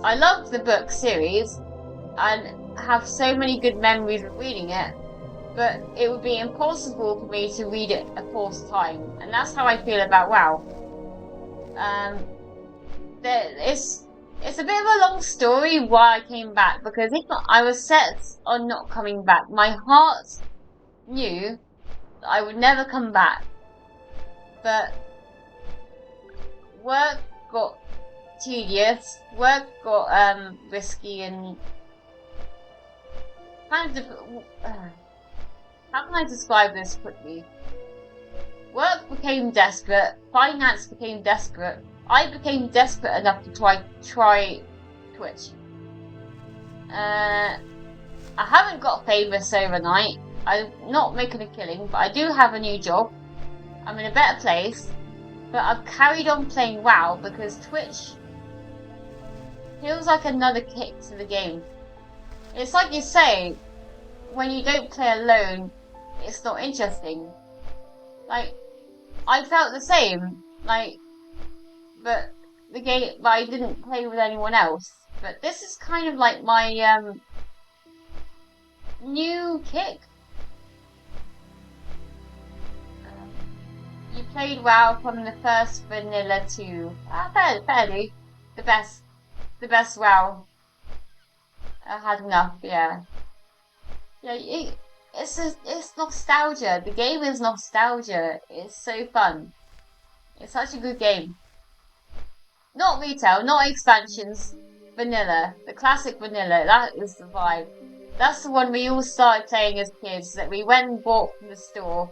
A: I loved the book series and have so many good memories of reading it. But it would be impossible for me to read it a 4th time, and that's how I feel about WoW. It's a bit of a long story why I came back, because if not, I was set on not coming back. My heart knew that I would never come back, but work got tedious, work got risky and kind of how can I describe this quickly? Work became desperate, finance became desperate, I became desperate enough to try Twitch. I haven't got famous overnight. I'm not making a killing, but I do have a new job. I'm in a better place, but I've carried on playing WoW because Twitch feels like another kick to the game. It's like you say, when you don't play alone, it's not interesting. Like, I felt the same, like, but I didn't play with anyone else. But this is kind of like my new kick. You played WoW from the first vanilla to fairly the best WoW. I had enough, yeah. Yeah, it's nostalgia. The game is nostalgia. It's so fun. It's such a good game. Not retail, not expansions. Vanilla. The classic vanilla. That is the vibe. That's the one we all started playing as kids, that we went and bought from the store.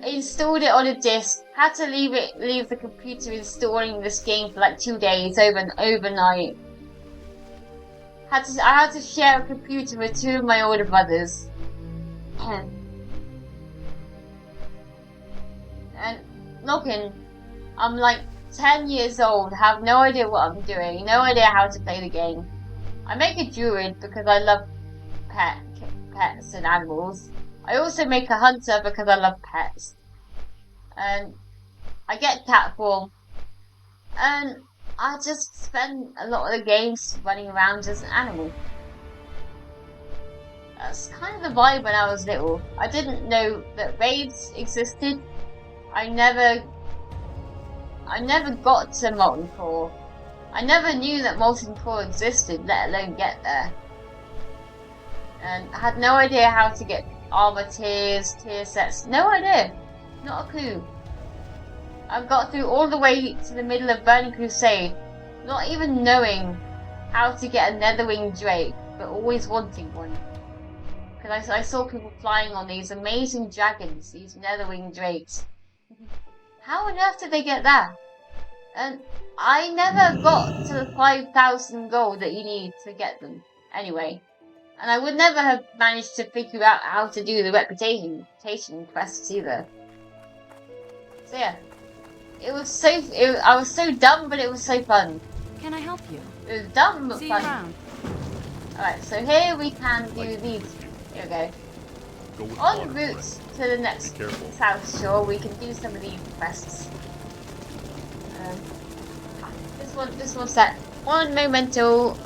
A: Installed it on a disc. Had to leave the computer installing this game for like 2 days overnight. I had to share a computer with 2 of my older brothers. And looking, I'm like 10 years old, have no idea what I'm doing, no idea how to play the game. I make a druid because I love pets and animals. I also make a hunter because I love pets. And I get cat form. And I just spend a lot of the games running around as an animal. That's kind of the vibe when I was little. I didn't know that raids existed. I never got to Molten Core. I never knew that Molten Core existed, let alone get there. And I had no idea how to get armor tiers, tier sets. No idea. Not a clue. I've got through all the way to the middle of Burning Crusade, not even knowing how to get a Netherwing Drake, but always wanting one. Because I saw people flying on these amazing dragons, these Netherwing Drakes. How on earth did they get that? And I never got to the 5,000 gold that you need to get them. Anyway. And I would never have managed to figure out how to do the reputation quests either. So yeah. It was so, I was so dumb, but it was so fun.
C: Can I help you?
A: It was dumb, but
C: See you
A: fun.
C: around.
A: Alright, so here we can do these. Here we go.
B: Go with
A: On
B: honor,
A: route
B: friend.
A: to the next
B: Be careful.
A: South Shore, we can do some of these quests. This one's set. One memento.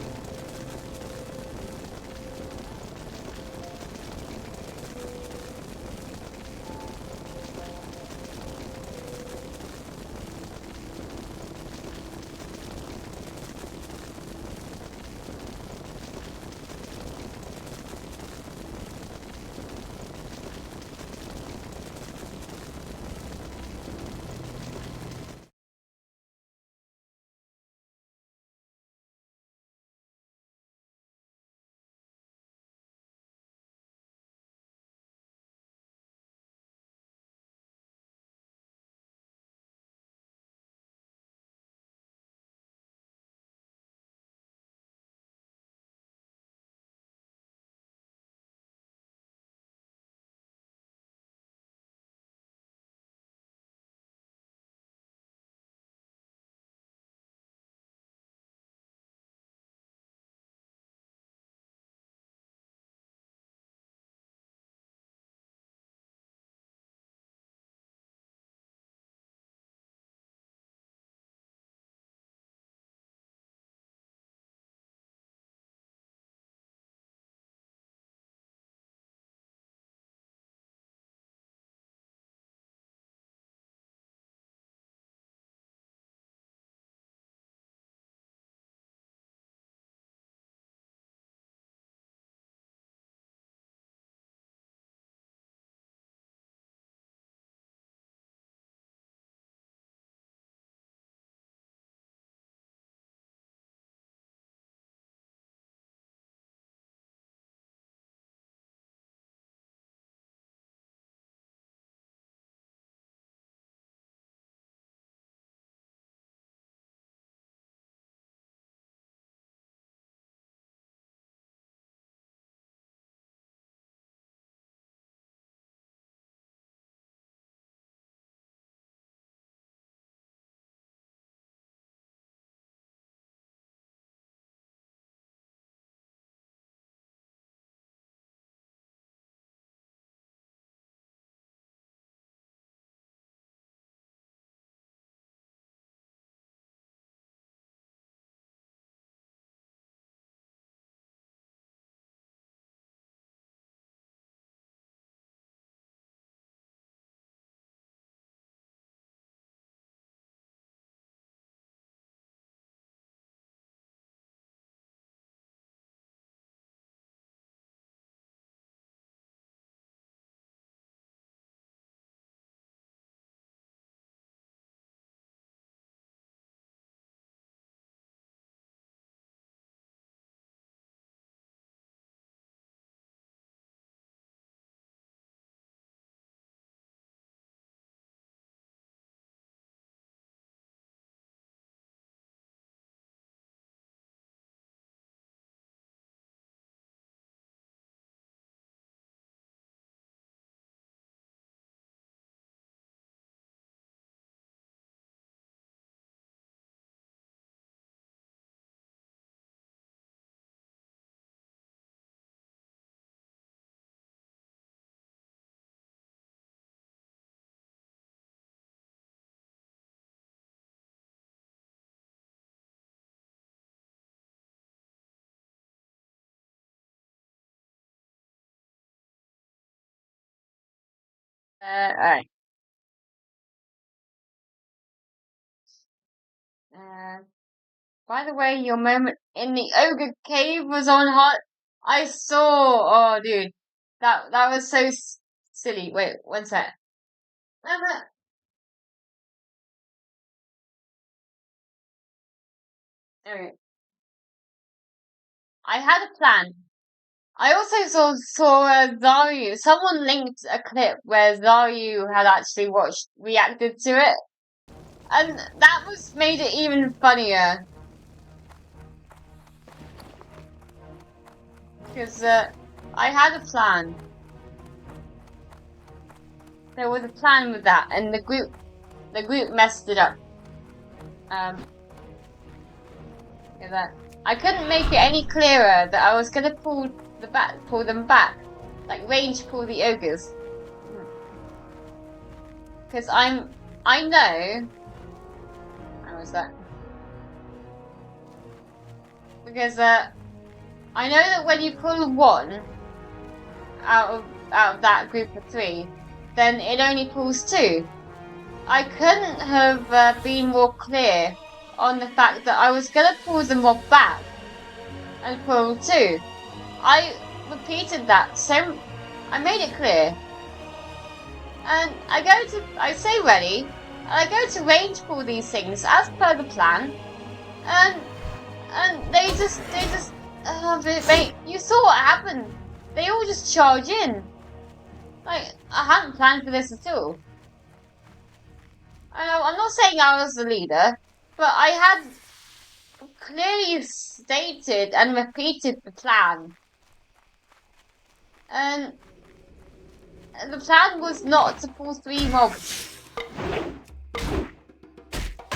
A: Alright. By the way, your moment in the ogre cave was on hot. I saw. Oh, dude, that was so silly. Wait, one sec. Alright. I had a plan. I also saw Zaru. Someone linked a clip where Zaru had actually reacted to it, and that made it even funnier. Because I had a plan. There was a plan with that, and the group messed it up. I couldn't make it any clearer that I was gonna pull them back, like range pull the ogres. Because I know. How was that? Because I know that when you pull one out of that group of 3, then it only pulls 2. I couldn't have been more clear on the fact that I was gonna pull them all back and pull 2. I repeated that, so I made it clear. And I say ready, and I go to range pull these things as per the plan, and they just you saw what happened. They all just charge in. Like, I hadn't planned for this at all. I'm not saying I was the leader, but I had clearly stated and repeated the plan. And the plan was not to pull 3 mobs.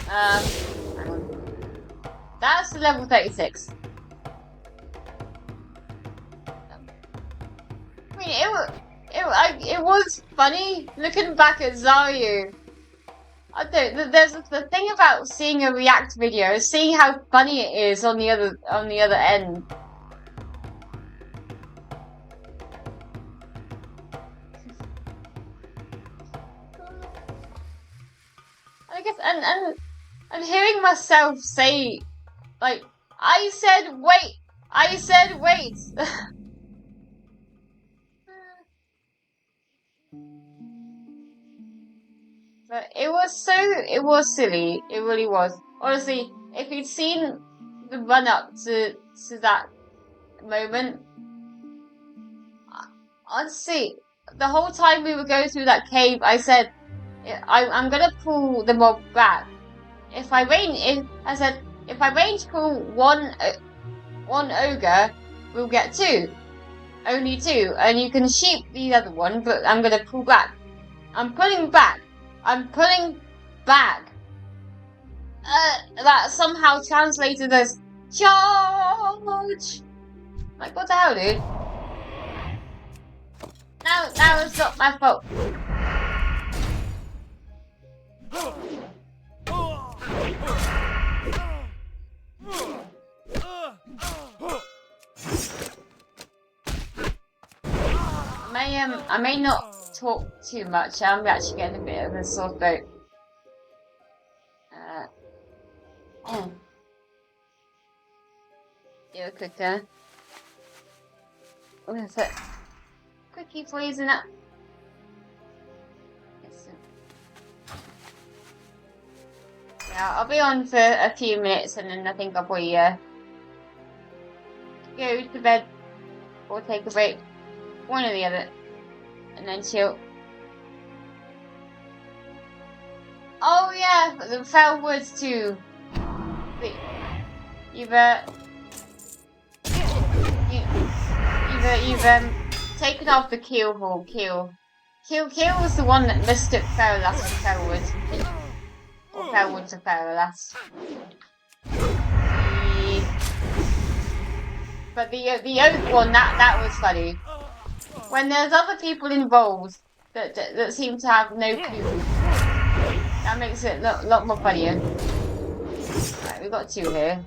A: Hang on. That's level 36. I mean, it was funny looking back at Zaru. I don't. There's the thing about seeing a React video, seeing how funny it is on the other end. I guess, and hearing myself say, like, I said wait. But it was silly. It really was. Honestly, if you'd seen the run up to that moment, honestly, the whole time we were going through that cave, I said, I'm gonna pull the mob back. If I range pull one ogre, we'll get 2. Only 2, and you can sheep the other one, but I'm gonna pull back. I'm pulling back. That somehow translated as charge. Like, what the hell, dude? Now it's not my fault. I may not talk too much. I'm actually getting a bit of a sore throat. Do a quicker. What is it? Quickie please, and that. Yeah, I'll be on for a few minutes, and then I think I'll probably go to bed or take a break, one or the other, and then chill. Oh yeah, the fell woods too. You've taken off the kill hole. Kill was the one that mistook Feralast for Felwood. Or Felwood to Feralast. But the other one, that was funny. When there's other people involved that seem to have no clue, that makes it a lot more funnier. Right, we've got 2 here.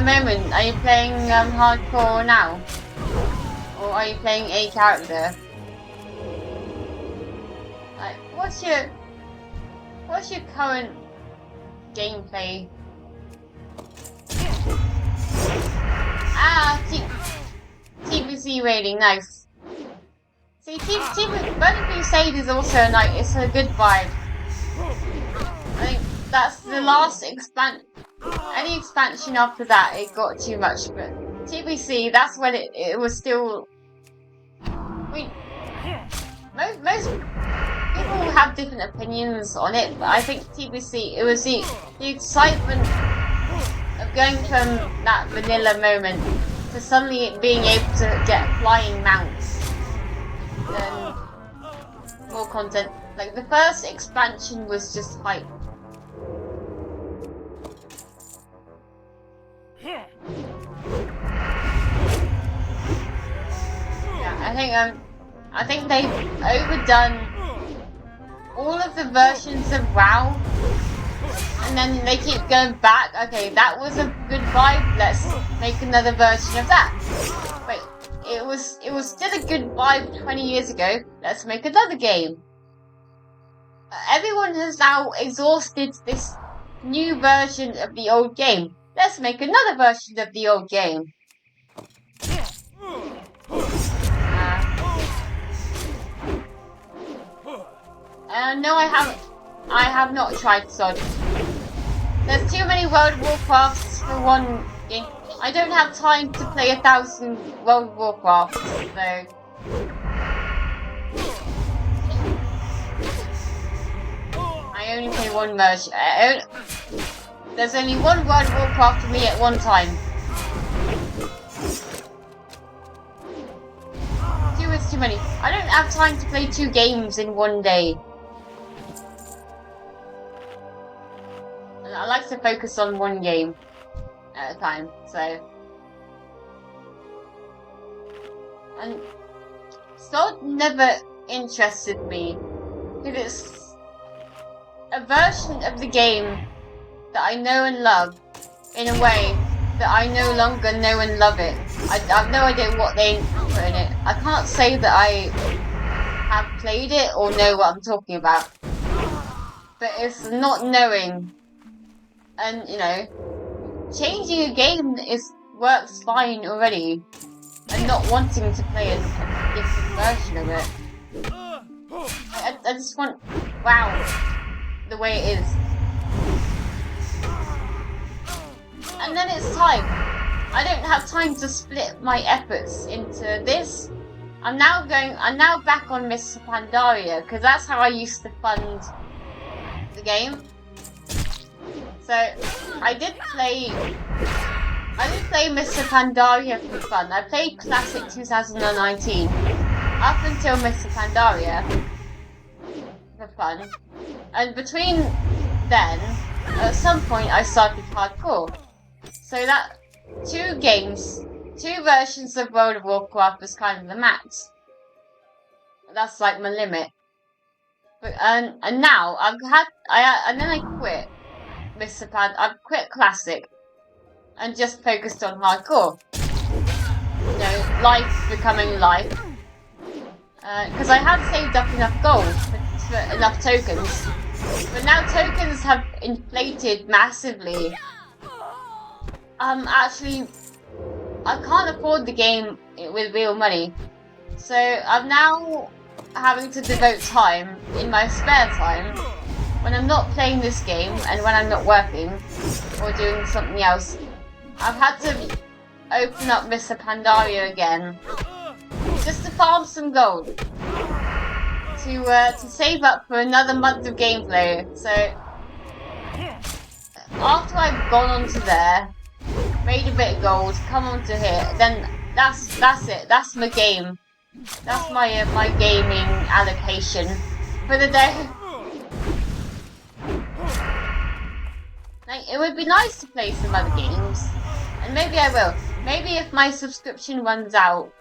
A: moment? Are you playing hardcore now? Or are you playing a character? Like, what's your current gameplay? Ah, TBC rating, nice. See, Burning Crusade is also it's a good vibe. I think that's the last any expansion after that, it got too much, but TBC, that's when it was still... I mean, most people have different opinions on it, but I think TBC, it was the excitement of going from that vanilla moment to suddenly being able to get flying mounts and more content. Like, the first expansion was just hype. Yeah, I think they've overdone all of the versions of WoW, and then they keep going back. Okay, that was a good vibe. Let's make another version of that. Wait, it was still a good vibe 20 years ago. Let's make another game. Everyone has now exhausted this new version of the old game. Let's make another version of the old game. No, I haven't. I have not tried SOD. There's too many World Warcrafts for one game. I don't have time to play 1,000 World Warcrafts, so... I only play one version. There's only one World Warcraft for me at one time. Two is too many. I don't have time to play 2 games in one day. I like to focus on one game at a time, so... And SOD never interested me, because it's a version of the game that I know and love in a way that I no longer know and love it. I have no idea what they put in it. I can't say that I have played it or know what I'm talking about. But it's not knowing. And, you know, changing a game works fine already. And not wanting to play a different version of it. I just want WoW the way it is. And then it's time. I don't have time to split my efforts into this. I'm now back on Miss Pandaria, because that's how I used to fund the game. So I did play Mr. Pandaria for fun. I played Classic 2019 up until Mr. Pandaria for fun. And between then, at some point I started hardcore. So that 2 versions of World of Warcraft was kind of the max. That's like my limit. But and now and then I quit Mr. I quit Classic and just focused on hardcore. You know, life becoming life. Because I had saved up enough gold for enough tokens. But now tokens have inflated massively. Actually, I can't afford the game with real money. So I'm now having to devote time in my spare time when I'm not playing this game and when I'm not working or doing something else. I've had to open up Mr. Pandaria again just to farm some gold to save up for another month of gameplay. So after I've gone onto there, made a bit of gold, come onto here, then that's it. That's my game. That's my gaming allocation for the day. Like, it would be nice to play some other games, and maybe I will. Maybe if my subscription runs out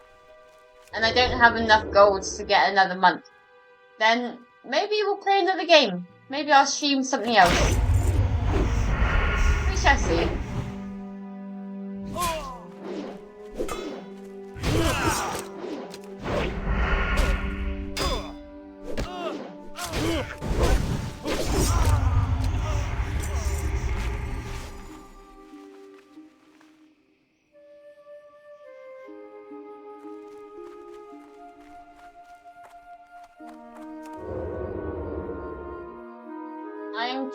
A: and I don't have enough gold to get another month, then maybe we'll play another game. Maybe I'll stream something else. We shall see.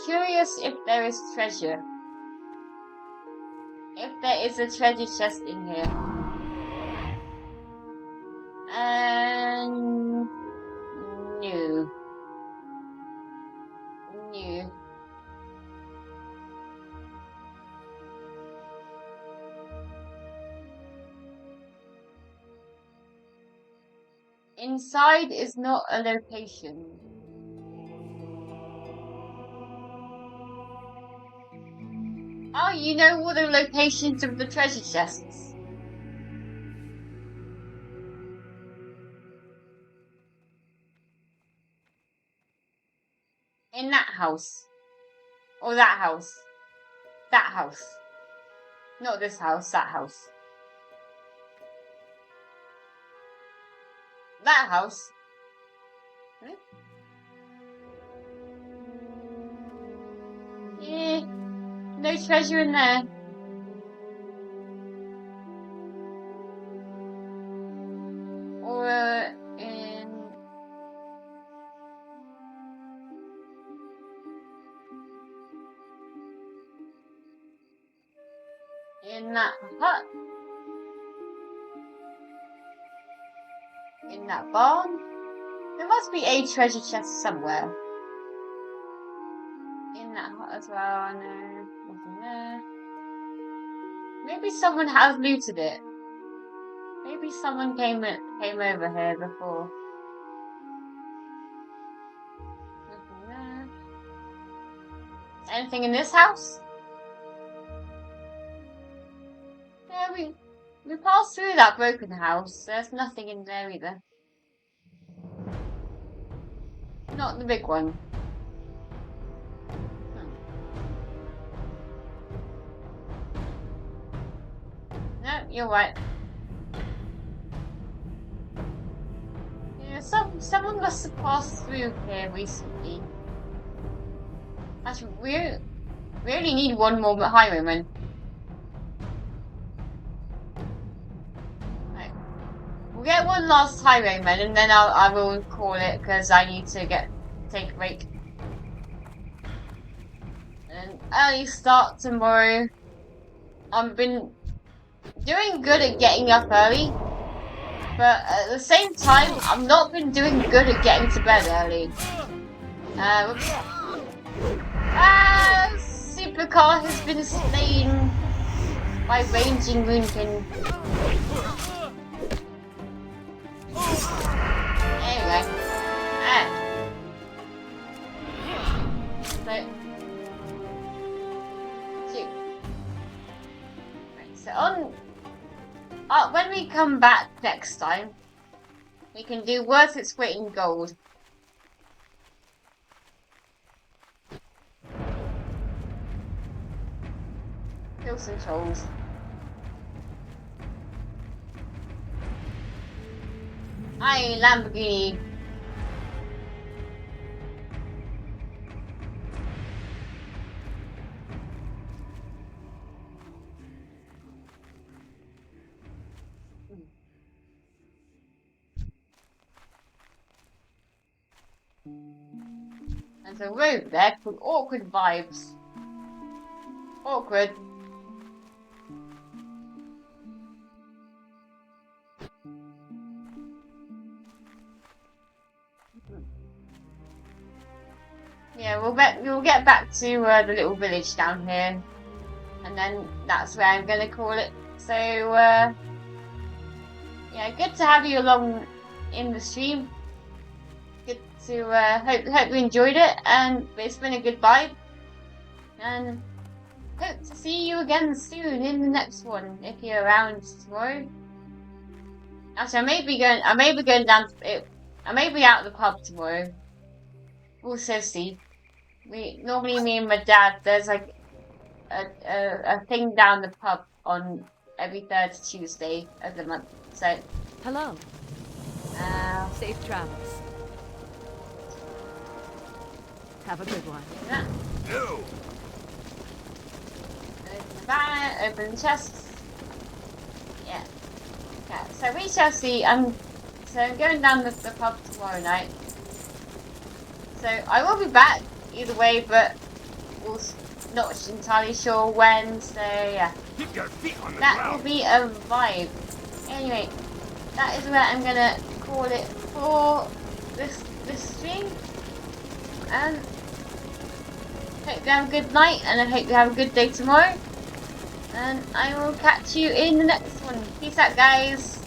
A: curious if there is treasure. If there is a treasure chest in here. And no. No. Inside is not a location. Oh, you know all the locations of the treasure chests. In that house. Or that house. That house. Not this house, that house. That house. Hmm? Yeah. No treasure in there. Or in that hut. In that barn. There must be a treasure chest somewhere. In that hut as well, I know. Nothing there. Maybe someone has looted it. Maybe someone came over here before. Nothing there. Anything in this house? Yeah, we passed through that broken house. There's nothing in there either. Not the big one. No, you're right. Yeah, someone must have passed through here recently. Actually, we only need one more highwayman. Right. We'll get one last highwayman, and then I will call it because I need to take a break. And early start tomorrow. I've been doing good at getting up early, but at the same time, I've not been doing good at getting to bed early. Supercar has been slain by ranging moonkin. Anyway, so when we come back next time, we can do worth its weight in gold. Kill some trolls. Aye, Lamborghini. There's a road there called Awkward Vibes. Awkward. Yeah, we'll get back to the little village down here, and then that's where I'm gonna call it. So yeah, good to have you along in the stream. Good to hope you enjoyed it, and it's been a good vibe. And hope to see you again soon in the next one if you're around tomorrow. Actually, I may be going down. I may be out of the pub tomorrow. We'll see. Normally me and my dad, there's like a thing down the pub on every third Tuesday of the month. So
C: Hello. Safe travels. Have a good one.
A: Yeah.
B: No.
A: Open the banner, open the chests. Yeah. Okay, so we shall see. I'm going down the pub tomorrow night. So I will be back either way, but not entirely sure when, so yeah.
B: Keep your feet on the
A: That will
B: ground.
A: be a vibe. Anyway, that is where I'm gonna call it for this stream. And hope you have a good night, and I hope you have a good day tomorrow. And I will catch you in the next one. Peace out, guys.